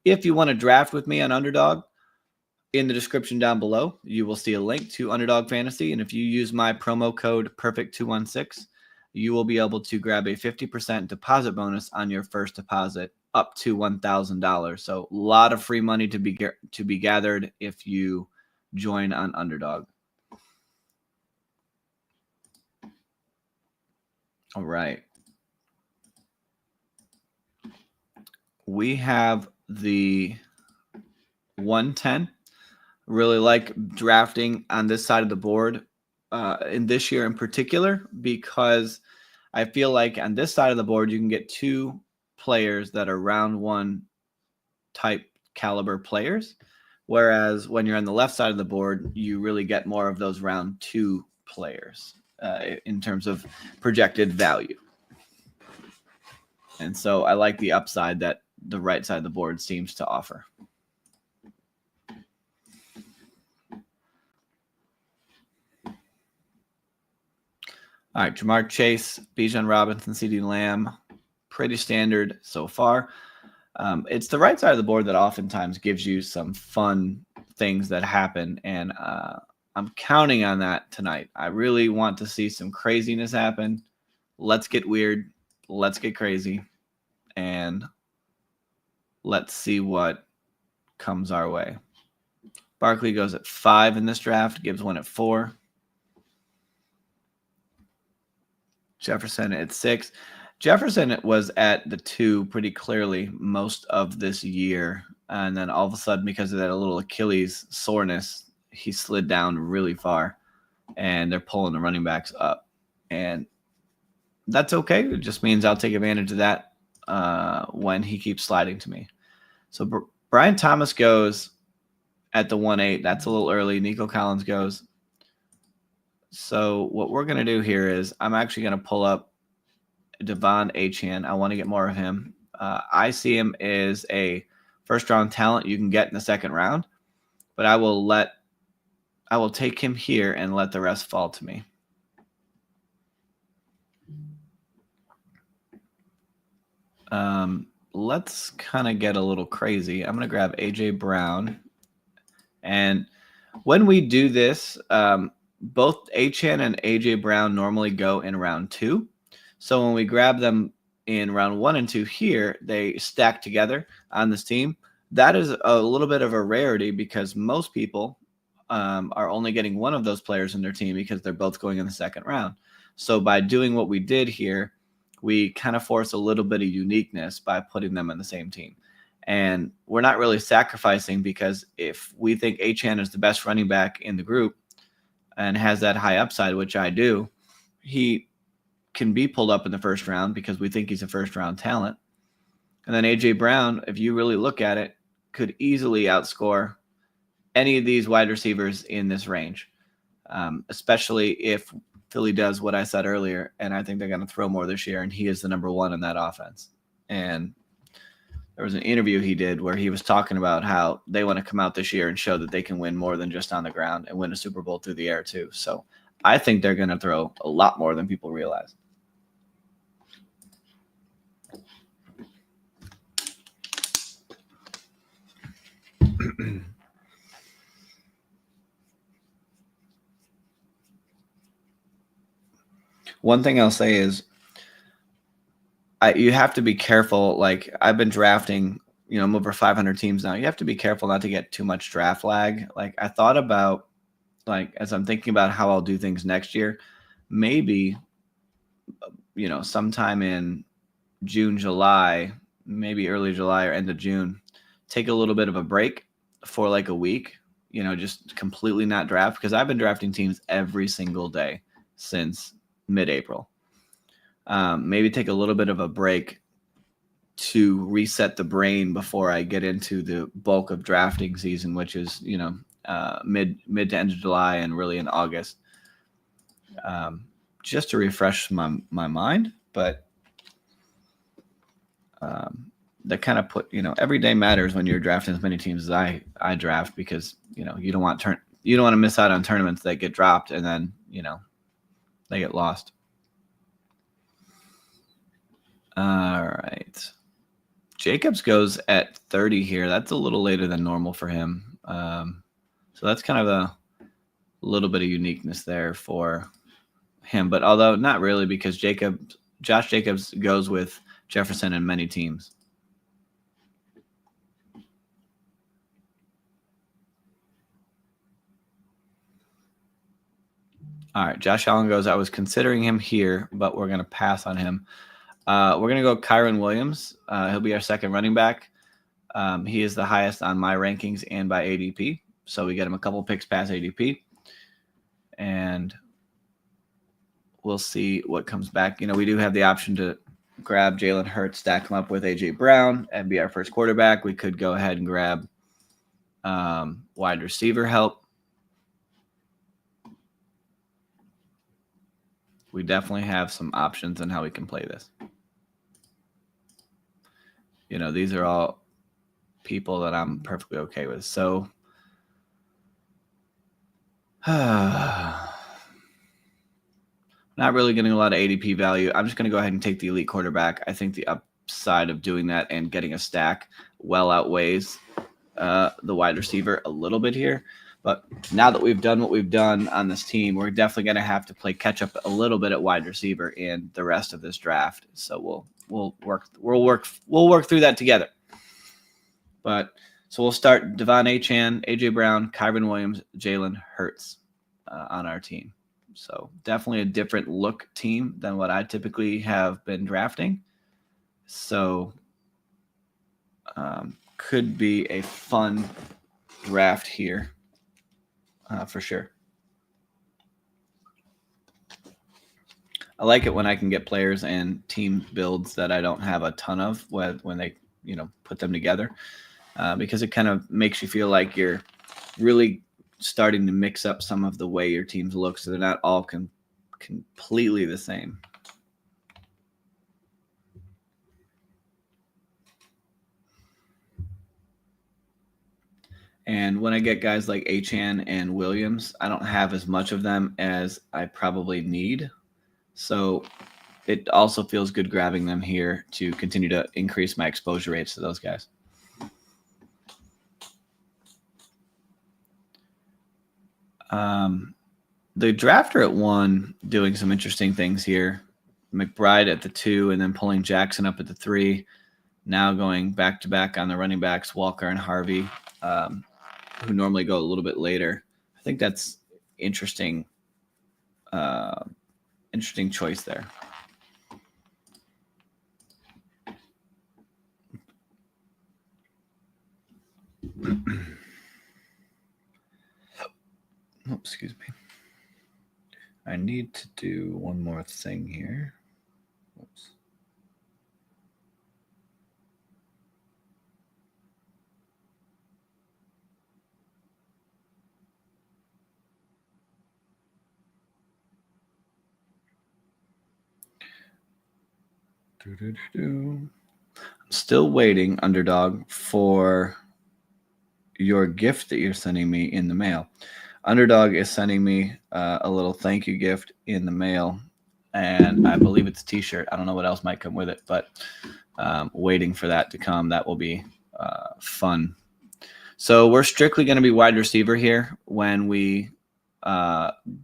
[SPEAKER 1] If you want to draft with me on Underdog, in the description down below, you will see a link to Underdog Fantasy. And if you use my promo code PERFECT216, you will be able to grab a 50% deposit bonus on your first deposit up to $1,000. So a lot of free money to be gathered if you join on Underdog. All right. We have the 110. Really like drafting on this side of the board in this year in particular because I feel like on this side of the board you can get 2 players that are round 1 type caliber players, whereas when you're on the left side of the board you really get more of those round 2 players in terms of projected value. And so I like the upside that the right side of the board seems to offer. All right, Jamar Chase, Bijan Robinson, CeeDee Lamb, pretty standard so far. It's the right side of the board that oftentimes gives you some fun things that happen, and I'm counting on that tonight. I really want to see some craziness happen. Let's get weird. Let's get crazy. And let's see what comes our way. Barkley goes at 5 in this draft. Gibbs went at 4. Jefferson at 6. Jefferson was at the 2 pretty clearly most of this year. And then all of a sudden, because of that little Achilles soreness, he slid down really far. And they're pulling the running backs up. And that's okay. It just means I'll take advantage of that when he keeps sliding to me. So Brian Thomas goes at the 1-8. That's a little early. Nico Collins goes. So what we're going to do here is I'm actually going to pull up Devon Achane. I want to get more of him. I see him as a first-round talent you can get in the second round, but I will take him here and let the rest fall to me. Let's kind of get a little crazy. I'm going to grab AJ Brown. And when we do this, both Achane and AJ Brown normally go in round 2. So when we grab them in round 1 and 2 here, they stack together on this team. That is a little bit of a rarity because most people are only getting one of those players in their team because they're both going in the second round. So by doing what we did here, we kind of force a little bit of uniqueness by putting them in the same team. And we're not really sacrificing because if we think Achane is the best running back in the group and has that high upside, which I do, he can be pulled up in the first round because we think he's a first round talent. And then AJ Brown, if you really look at it, could easily outscore any of these wide receivers in this range, especially if Philly does what I said earlier. And I think they're going to throw more this year, and he is the number 1 in that offense. And there was an interview he did where he was talking about how they want to come out this year and show that they can win more than just on the ground and win a Super Bowl through the air too. So I think they're going to throw a lot more than people realize. One thing I'll say is you have to be careful. Like I've been drafting, I'm over 500 teams now. You have to be careful not to get too much draft lag. Like I thought about, like, as I'm thinking about how I'll do things next year, maybe, sometime in June, July, maybe early July or end of June, take a little bit of a break for like a week, just completely not draft, because I've been drafting teams every single day since mid-April. Maybe take a little bit of a break to reset the brain before I get into the bulk of drafting season, which is, mid to end of July and really in August, just to refresh my mind. But that kind of put, every day matters when you're drafting as many teams as I draft, because, you don't want to miss out on tournaments that get dropped and then, they get lost. All right. Jacobs goes at 30 here. That's a little later than normal for him. So that's kind of a little bit of uniqueness there for him. But although not really, because Josh Jacobs goes with Jefferson in many teams. All right, Josh Allen goes. I was considering him here, but we're going to pass on him. We're going to go Kyren Williams. He'll be our second running back. He is the highest on my rankings and by ADP. So we get him a couple picks past ADP. And we'll see what comes back. We do have the option to grab Jalen Hurts, stack him up with AJ Brown, and be our first quarterback. We could go ahead and grab wide receiver help. We definitely have some options on how we can play this. These are all people that I'm perfectly okay with. So not really getting a lot of ADP value. I'm just going to go ahead and take the elite quarterback. I think the upside of doing that and getting a stack well outweighs the wide receiver a little bit here. But now that we've done what we've done on this team, we're definitely going to have to play catch up a little bit at wide receiver in the rest of this draft. So we'll work through that together. But so we'll start Devon Achane, AJ Brown, Kyren Williams, Jalen Hurts on our team. So definitely a different look team than what I typically have been drafting. So could be a fun draft here. For sure. I like it when I can get players and team builds that I don't have a ton of when they, put them together, because it kind of makes you feel like you're really starting to mix up some of the way your teams look, so they're not all completely the same. And when I get guys like Achane and Williams, I don't have as much of them as I probably need. So it also feels good grabbing them here to continue to increase my exposure rates to those guys. The drafter at 1 doing some interesting things here. McBride at the 2 and then pulling Jackson up at the 3. Now going back-to-back on the running backs, Walker and Harvey, who normally go a little bit later. I think that's interesting. Interesting choice there. Oh, excuse me. I need to do one more thing here. Oops. I'm still waiting, Underdog, for your gift that you're sending me in the mail. Underdog is sending me a little thank you gift in the mail, and I believe it's a t-shirt. I don't know what else might come with it, but waiting for that to come. That will be fun. So we're strictly going to be wide receiver here when we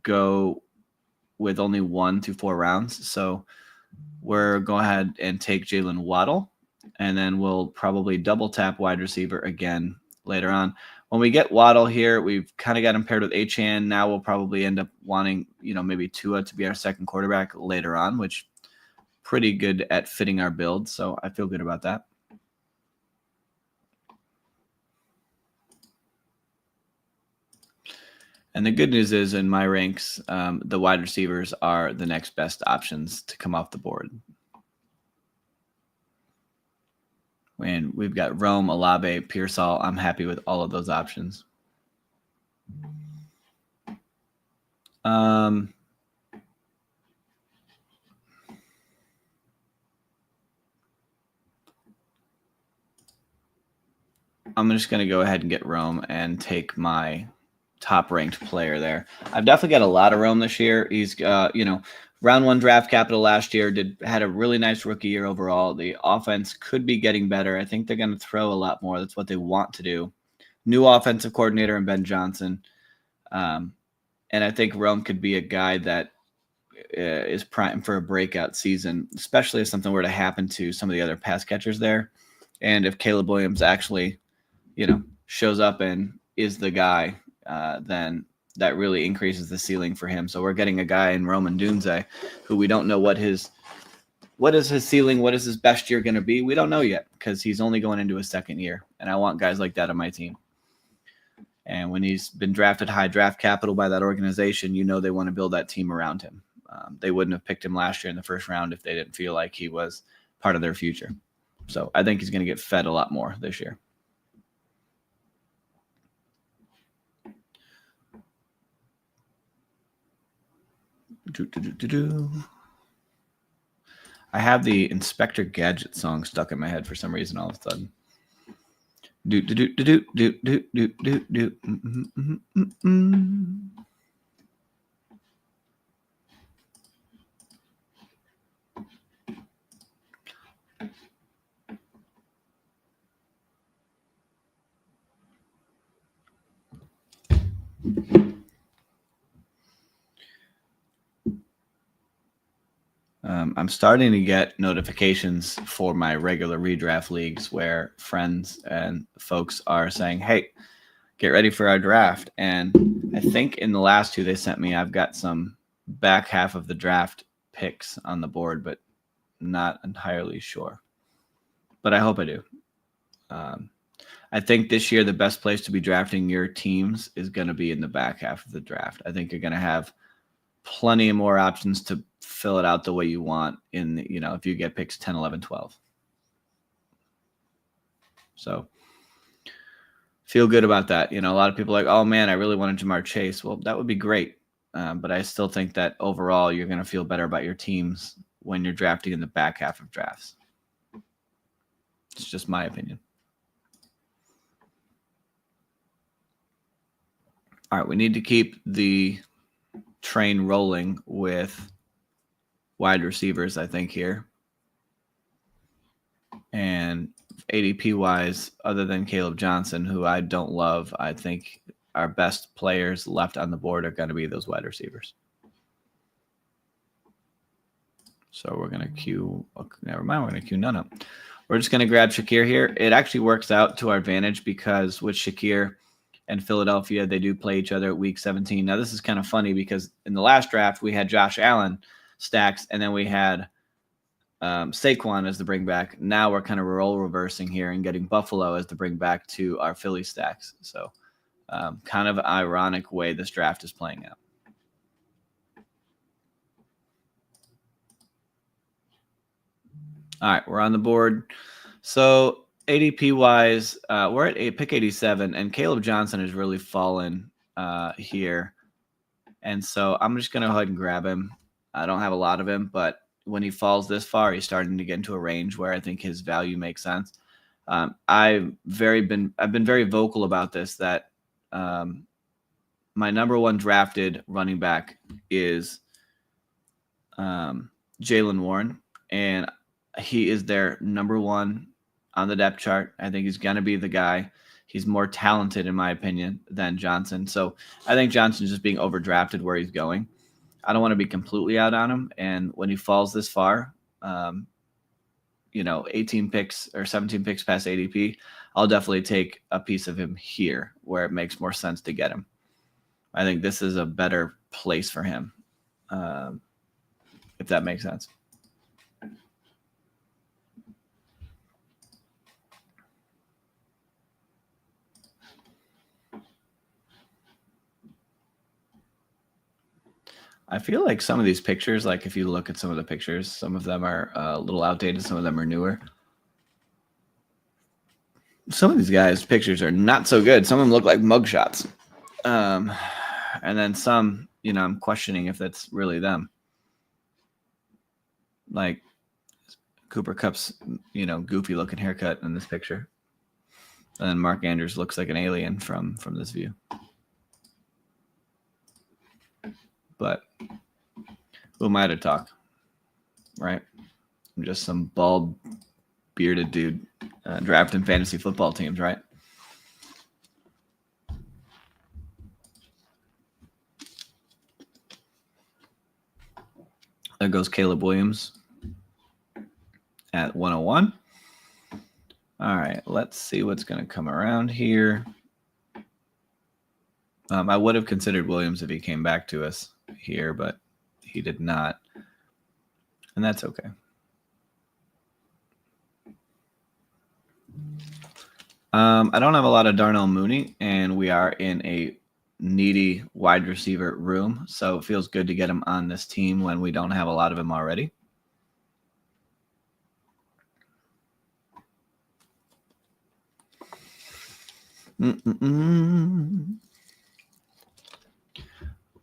[SPEAKER 1] go with only 1 through 4 rounds. So we're going ahead and take Jalen Waddle, and then we'll probably double tap wide receiver again later on. When we get Waddle here, we've kind of got him paired with Achane. Now we'll probably end up wanting, maybe Tua to be our second quarterback later on, which pretty good at fitting our build. So I feel good about that. And the good news is in my ranks, the wide receivers are the next best options to come off the board. And we've got Rome, Olave, Pearsall. I'm happy with all of those options. I'm just going to go ahead and get Rome and take my top-ranked player there. I've definitely got a lot of Rome this year. He's, round 1 draft capital last year, had a really nice rookie year overall. The offense could be getting better. I think they're going to throw a lot more. That's what they want to do. New offensive coordinator in Ben Johnson. And I think Rome could be a guy that is prime for a breakout season, especially if something were to happen to some of the other pass catchers there. And if Caleb Williams actually, shows up and is the guy, then that really increases the ceiling for him. So we're getting a guy in Roman Dunze who we don't know what is his ceiling, what is his best year going to be. We don't know yet because he's only going into his second year. And I want guys like that on my team. And when he's been drafted high draft capital by that organization, they want to build that team around him. They wouldn't have picked him last year in the first round if they didn't feel like he was part of their future. So I think he's going to get fed a lot more this year. I have the Inspector Gadget song stuck in my head for some reason all of a sudden. I'm starting to get notifications for my regular redraft leagues where friends and folks are saying, hey, get ready for our draft. And I think in the last 2 they sent me, I've got some back half of the draft picks on the board, but not entirely sure. But I hope I do. I think this year the best place to be drafting your teams is going to be in the back half of the draft. I think you're going to have plenty of more options to fill it out the way you want in, if you get picks 10, 11, 12. So feel good about that. A lot of people are like, oh man, I really wanted Jamar Chase. Well, that would be great. But I still think that overall you're going to feel better about your teams when you're drafting in the back half of drafts. It's just my opinion. All right, we need to keep the train rolling with wide receivers, I think, here. And ADP wise, other than Caleb Johnson, who I don't love, I think our best players left on the board are going to be those wide receivers. So we're going to queue. Never mind. We're going to queue none up. We're just going to grab Shakir here. It actually works out to our advantage because with Shakir and Philadelphia, they do play each other at week 17. Now, this is kind of funny because in the last draft, we had Josh Allen stacks, and then we had Saquon as the bring back. Now we're kind of role reversing here and getting Buffalo as the bring back to our Philly stacks. So kind of ironic way this draft is playing out. All right, we're on the board. So ADP wise, we're at pick 87, and Caleb Johnson has really fallen here. And so I'm just going to go ahead and grab him. I don't have a lot of him, but when he falls this far, he's starting to get into a range where I think his value makes sense. I've been very vocal about this, that my number one drafted running back is Jaylen Warren, and he is their number one on the depth chart. I think he's going to be the guy. He's more talented, in my opinion, than Johnson. So I think Johnson's just being overdrafted where he's going. I don't want to be completely out on him. And when he falls this far, 18 picks or 17 picks past ADP, I'll definitely take a piece of him here where it makes more sense to get him. I think this is a better place for him, if that makes sense. I feel like some of these pictures, like if you look at some of the pictures, some of them are a little outdated, some of them are newer. Some of these guys' pictures are not so good. Some of them look like mugshots. And then some, I'm questioning if that's really them. Like Cooper Kupp's, goofy looking haircut in this picture. And then Mark Andrews looks like an alien from this view. But who am I to talk, right? I'm just some bald, bearded dude drafting fantasy football teams, right? There goes Caleb Williams at 101. All right, let's see what's going to come around here. I would have considered Williams if he came back to us here, but he did not. And that's okay. I don't have a lot of Darnell Mooney, and we are in a needy wide receiver room, so it feels good to get him on this team when we don't have a lot of him already.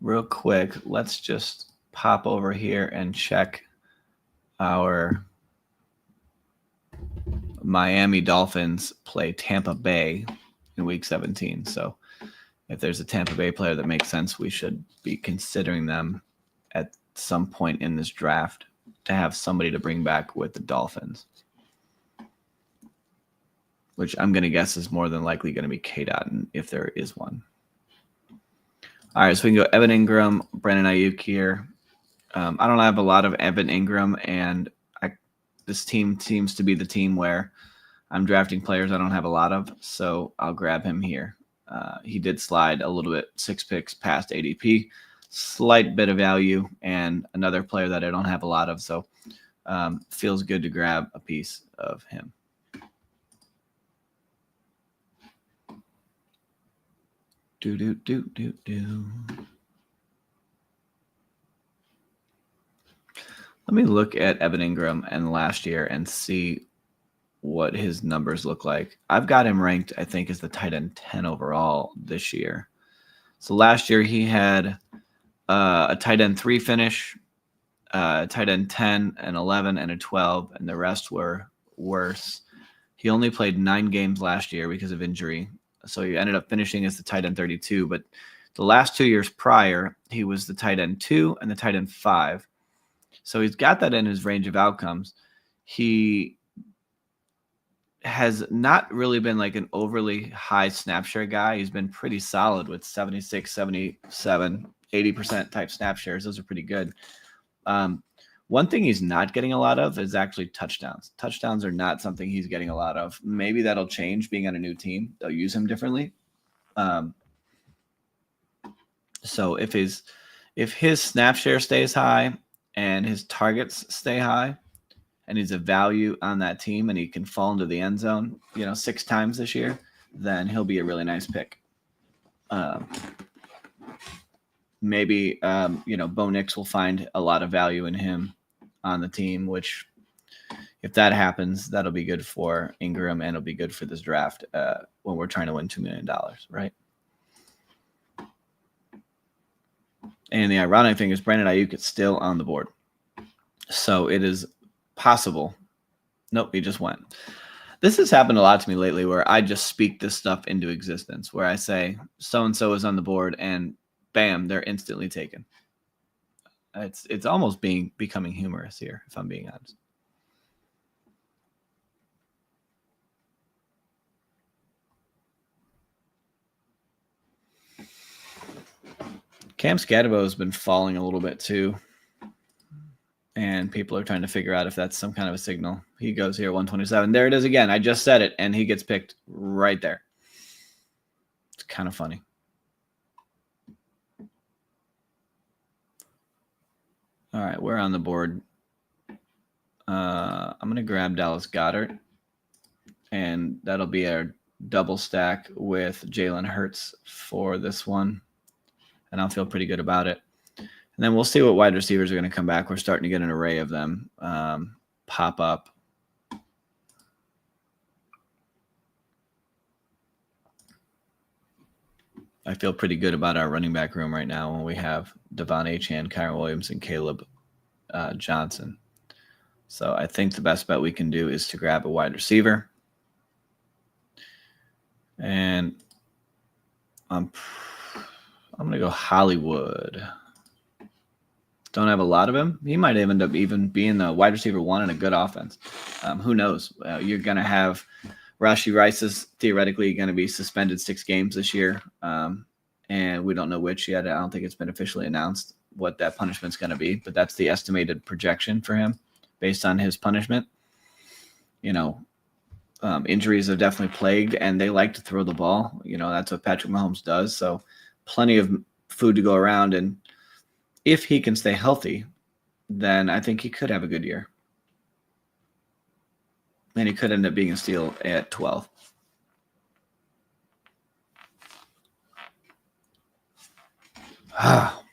[SPEAKER 1] Real quick, let's just pop over here and check our Miami Dolphins play Tampa Bay in week 17. So if there's a Tampa Bay player that makes sense, we should be considering them at some point in this draft to have somebody to bring back with the Dolphins, which I'm going to guess is more than likely going to be K-Dot if there is one. All right, so we can go Evan Ingram, Brandon Ayuk here. I don't have a lot of Evan Ingram, and this team seems to be the team where I'm drafting players I don't have a lot of, so I'll grab him here. He did slide a little bit, 6 picks past ADP, slight bit of value, and another player that I don't have a lot of, so feels good to grab a piece of him. Let me look at Evan Ingram and last year and see what his numbers look like. I've got him ranked, I think, as the tight end 10 overall this year. So last year he had a tight end 3 finish, tight end 10, and 11, and a 12, and the rest were worse. He only played 9 games last year because of injury. So he ended up finishing as the tight end 32. But the last 2 years prior, he was the tight end 2 and the tight end 5. So he's got that in his range of outcomes. He has not really been like an overly high snap share guy. He's been pretty solid with 76, 77, 80% type snap shares. Those are pretty good. One thing he's not getting a lot of is actually touchdowns. Touchdowns are not something he's getting a lot of. Maybe that'll change being on a new team. They'll use him differently. So if his snap share stays high and his targets stay high, and he's a value on that team, and he can fall into the end zone, 6 times this year, then he'll be a really nice pick. Maybe Bo Nix will find a lot of value in him on the team, which if that happens, that'll be good for Ingram and it'll be good for this draft when we're trying to win $2 million, right? And the ironic thing is Brandon Ayuk is still on the board. So it is possible. Nope, he just went. This has happened a lot to me lately where I just speak this stuff into existence, where I say so-and-so is on the board and bam, they're instantly taken. It's almost becoming humorous here, if I'm being honest. Cam Scadabo has been falling a little bit too. And people are trying to figure out if that's some kind of a signal. He goes here, 127. There it is again. I just said it, and he gets picked right there. It's kind of funny. All right, we're on the board. I'm going to grab Dallas Goedert, and that'll be our double stack with Jalen Hurts for this one, and I'll feel pretty good about it. And then we'll see what wide receivers are going to come back. We're starting to get an array of them pop up. I feel pretty good about our running back room right now when we have Devon Achane, Kyren Williams, and Caleb Johnson. So I think the best bet we can do is to grab a wide receiver. And I'm going to go Hollywood. Don't have a lot of him. He might end up even being the wide receiver 1 in a good offense. Who knows? You're going to have Rashee Rice is theoretically going to be suspended 6 games this year. And we don't know which yet. I don't think it's been officially announced what that punishment's going to be, but that's the estimated projection for him based on his punishment. Injuries have definitely plagued, and they like to throw the ball. That's what Patrick Mahomes does. So plenty of food to go around, and if he can stay healthy, then I think he could have a good year. And he could end up being a steal at 12. All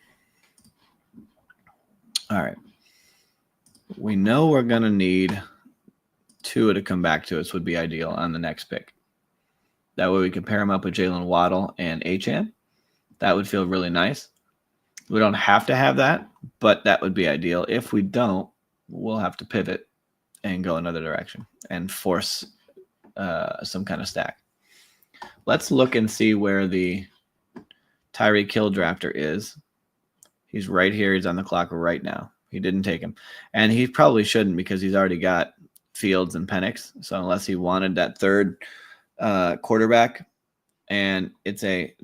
[SPEAKER 1] right. We know we're going to need Tua to come back to us would be ideal on the next pick. That way we can pair him up with Jalen Waddle and Achane. That would feel really nice. We don't have to have that, but that would be ideal. If we don't, we'll have to pivot and go another direction and force some kind of stack. Let's look and see where the Tyreek Hill drafter is. He's right here. He's on the clock right now. He didn't take him. And he probably shouldn't because he's already got Fields and Penix. So unless he wanted that third quarterback, and it's a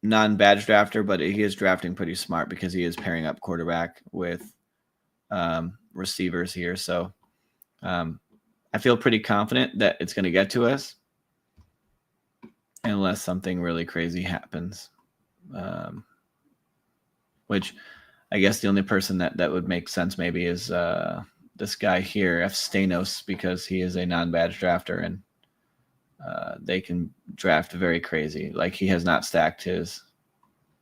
[SPEAKER 1] non-badge drafter, but he is drafting pretty smart because he is pairing up quarterback with receivers here. So I feel pretty confident that it's going to get to us unless something really crazy happens. Which I guess the only person that would make sense maybe is this guy here, F. Stanos, because he is a non-badge drafter and they can draft very crazy. Like he has not stacked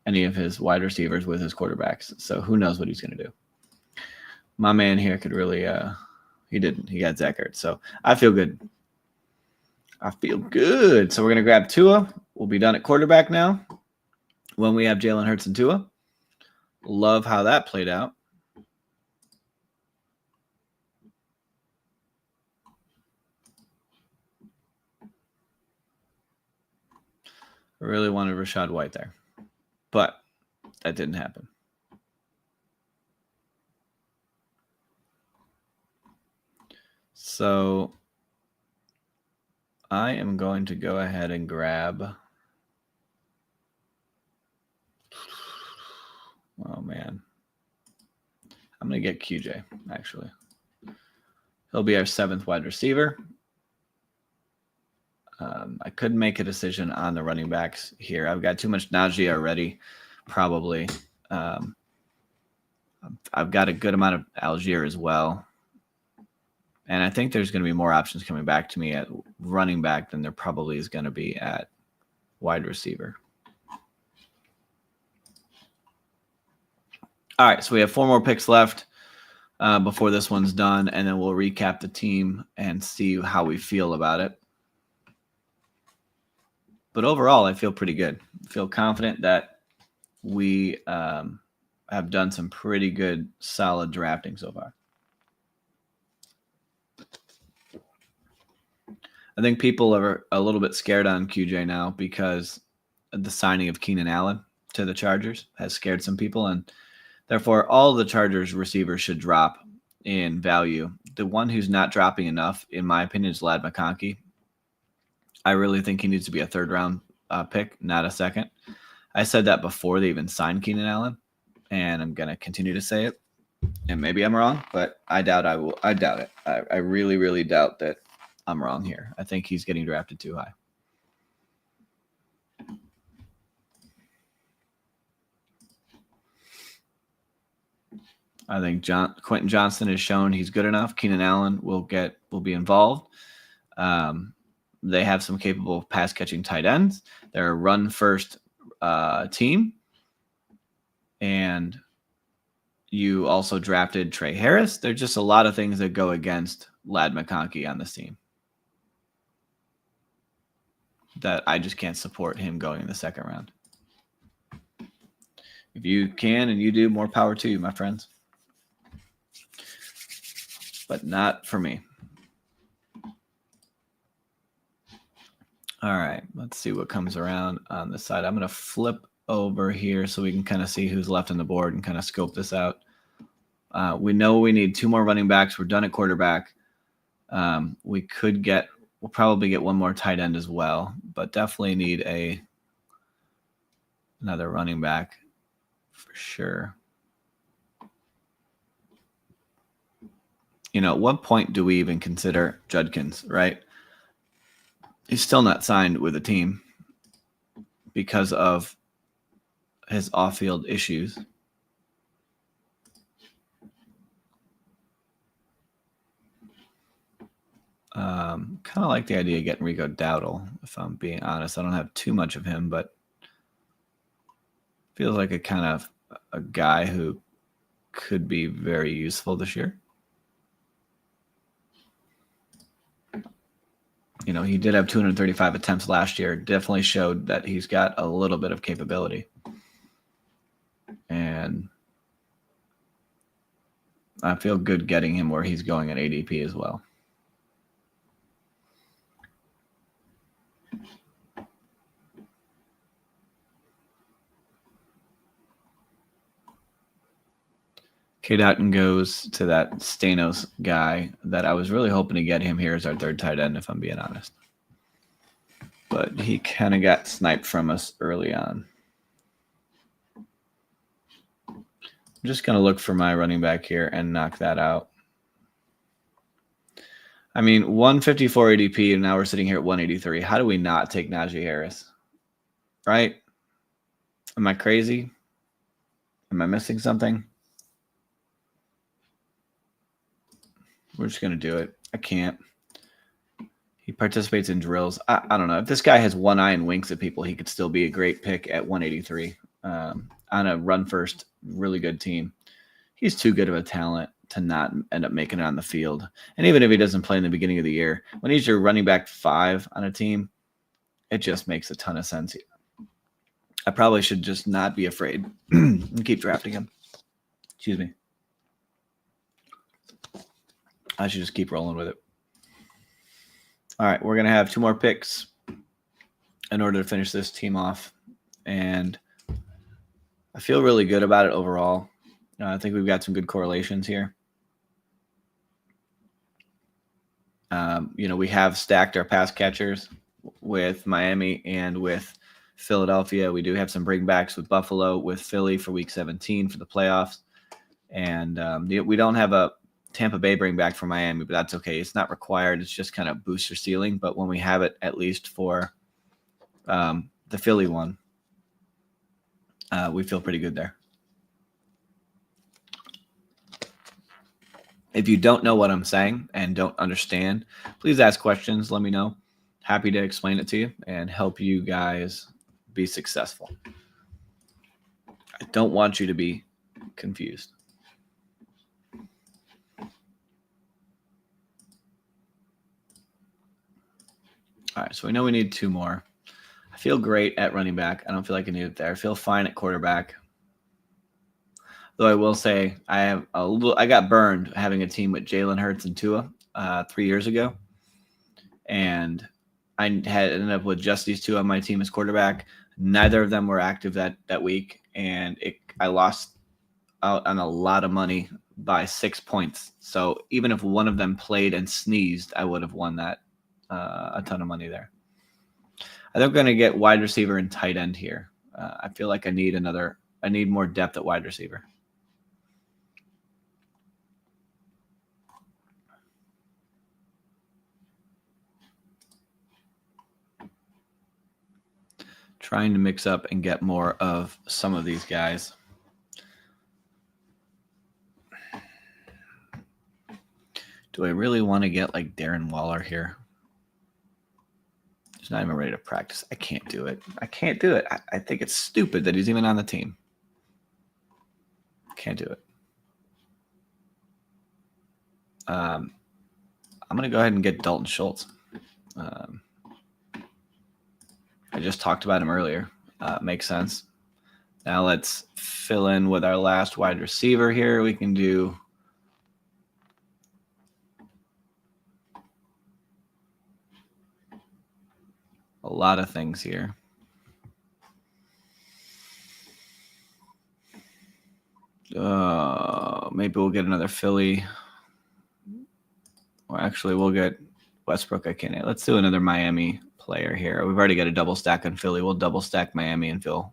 [SPEAKER 1] any of his wide receivers with his quarterbacks. So who knows what he's going to do. My man here could really, he didn't. He got Zach Ertz. So I feel good. So we're going to grab Tua. We'll be done at quarterback now when we have Jalen Hurts and Tua. Love how that played out. I really wanted Rachaad White there, but that didn't happen. So I am going to go ahead and grab. Oh, man. I'm going to get QJ, actually. He'll be our 7th wide receiver. I could make a decision on the running backs here. I've got too much Najee already, probably. I've got a good amount of Algier as well. And I think there's going to be more options coming back to me at running back than there probably is going to be at wide receiver. All right, so we have 4 more picks left before this one's done, and then we'll recap the team and see how we feel about it. But overall, I feel pretty good. I feel confident that we have done some pretty good, solid drafting so far. I think people are a little bit scared on QJ now because the signing of Keenan Allen to the Chargers has scared some people, and therefore all the Chargers receivers should drop in value. The one who's not dropping enough, in my opinion, is Ladd McConkey. I really think he needs to be a 3rd-round pick, not a 2nd. I said that before they even signed Keenan Allen, and I'm going to continue to say it. And maybe I'm wrong, but I doubt it. I really, really doubt that I'm wrong here. I think he's getting drafted too high. I think Quentin Johnston has shown he's good enough. Keenan Allen will be involved. They have some capable pass catching tight ends. They're a run first team. And you also drafted Trey Harris. There's just a lot of things that go against Ladd McConkey on this team that I just can't support him going in the 2nd round. If you can and you do, more power to you, my friends. But not for me. All right, let's see what comes around on this side. I'm going to flip over here so we can kind of see who's left on the board and kind of scope this out. We know we need 2 more running backs. We're done at quarterback. We'll probably get 1 more tight end as well, but definitely need another running back for sure. At what point do we even consider Judkins, right? He's still not signed with a team because of his off-field issues. Kind of like the idea of getting Rico Dowdle, if I'm being honest. I don't have too much of him, but feels like a kind of a guy who could be very useful this year. He did have 235 attempts last year. Definitely showed that he's got a little bit of capability. And I feel good getting him where he's going at ADP as well. K. Dotton goes to that Stanos guy that I was really hoping to get him here as our 3rd tight end, if I'm being honest. But he kind of got sniped from us early on. I'm just going to look for my running back here and knock that out. I mean, 154 ADP, and now we're sitting here at 183. How do we not take Najee Harris? Right? Am I crazy? Am I missing something? We're just going to do it. I can't. He participates in drills. I don't know. If this guy has one eye and winks at people, he could still be a great pick at 183 on a run-first, really good team. He's too good of a talent to not end up making it on the field. And even if he doesn't play in the beginning of the year, when he's your running back 5 on a team, it just makes a ton of sense. I probably should just not be afraid and keep drafting him. Excuse me. I should just keep rolling with it. All right, we're going to have 2 more picks in order to finish this team off. And I feel really good about it overall. I think we've got some good correlations here. We have stacked our pass catchers with Miami and with Philadelphia. We do have some bringbacks with Buffalo, with Philly for Week 17 for the playoffs. And we don't have a Tampa Bay bring back for Miami, but that's okay. It's not required. It's just kind of booster ceiling. But when we have it, at least for the Philly one, we feel pretty good there. If you don't know what I'm saying and don't understand, please ask questions. Let me know. Happy to explain it to you and help you guys be successful. I don't want you to be confused. All right, so we know we need 2 more. I feel great at running back. I don't feel like I need it there. I feel fine at quarterback. Though I will say I got burned having a team with Jalen Hurts and Tua 3 years ago. And I had ended up with just these 2 on my team as quarterback. Neither of them were active that week. And I lost out on a lot of money by 6 points. So even if one of them played and sneezed, I would have won that a ton of money there. I think I'm going to get wide receiver and tight end here. I feel like I need more depth at wide receiver. Trying to mix up and get more of some of these guys. Do I really want to get like Darren Waller here? He's not even ready to practice. I can't do it. I think it's stupid that he's even on the team. Can't do it. I'm going to go ahead and get Dalton Schultz. I just talked about him earlier. Makes sense. Now let's fill in with our last wide receiver here. We can do a lot of things here. Maybe we'll get another Philly. Or actually, we'll get Westbrook. Let's do another Miami player here. We've already got a double stack on Philly. We'll double stack Miami and feel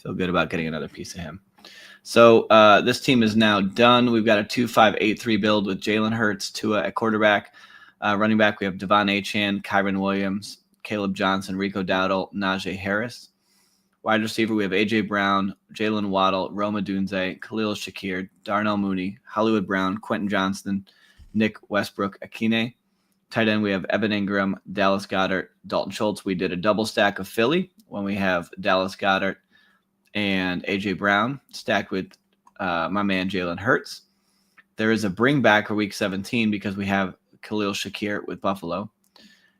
[SPEAKER 1] good about getting another piece of him. So this team is now done. We've got a 2-5-8-3 build with Jalen Hurts, Tua at quarterback. Running back, we have Devon Achane, Kyren Williams, Caleb Johnson, Rico Dowdle, Najee Harris. Wide receiver, we have A.J. Brown, Jalen Waddle, Rome Odunze, Khalil Shakir, Darnell Mooney, Hollywood Brown, Quentin Johnston, Nick Westbrook-Ikhine. Tight end, we have Evan Ingram, Dallas Goedert, Dalton Schultz. We did a double stack of Philly when we have Dallas Goedert and A.J. Brown stacked with my man Jalen Hurts. There is a bring back for Week 17 because we have Khalil Shakir with Buffalo.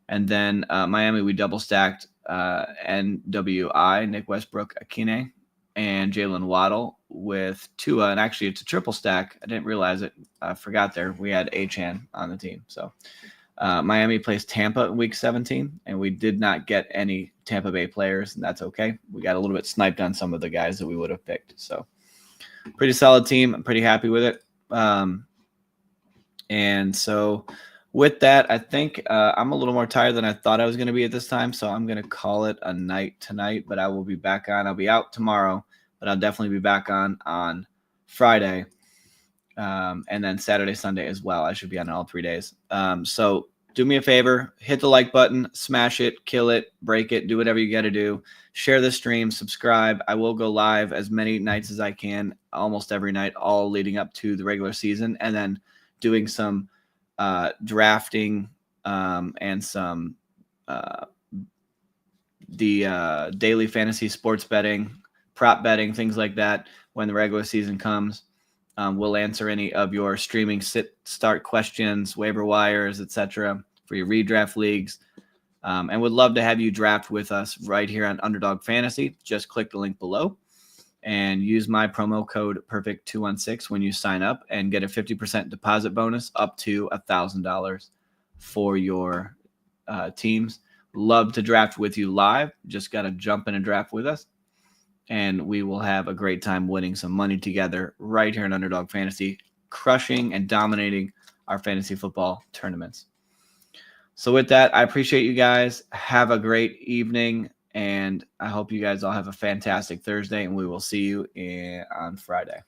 [SPEAKER 1] And then Miami, we double stacked NWI, Nick Westbrook-Ikhine, and Jalen Waddle with Tua. And actually, it's a triple stack. I didn't realize it. I forgot there. We had Achane on the team. So Miami plays Tampa in Week 17, and we did not get any Tampa Bay players, and that's okay. We got a little bit sniped on some of the guys that we would have picked. So pretty solid team. I'm pretty happy with it. And so with that, I think I'm a little more tired than I thought I was going to be at this time, so I'm going to call it a night tonight, but I will be back on. I'll be out tomorrow, but I'll definitely be back on Friday, and then Saturday, Sunday as well. I should be on all 3 days. So do me a favor, hit the like button, smash it, kill it, break it, do whatever you got to do. Share the stream, subscribe. I will go live as many nights as I can, almost every night, all leading up to the regular season, and then doing some drafting and some the daily fantasy sports betting, prop betting, things like that when the regular season comes. We'll answer any of your streaming start questions, waiver wires, etc. for your redraft leagues. And would love to have you draft with us right here on Underdog Fantasy. Just click the link below and use my promo code PERFECT216 when you sign up and get a 50% deposit bonus up to $1,000 for your teams. Love to draft with you live. Just got to jump in and draft with us, and we will have a great time winning some money together right here in Underdog Fantasy, crushing and dominating our fantasy football tournaments. So with that, I appreciate you guys. Have a great evening, and I hope you guys all have a fantastic Thursday, and we will see you on Friday.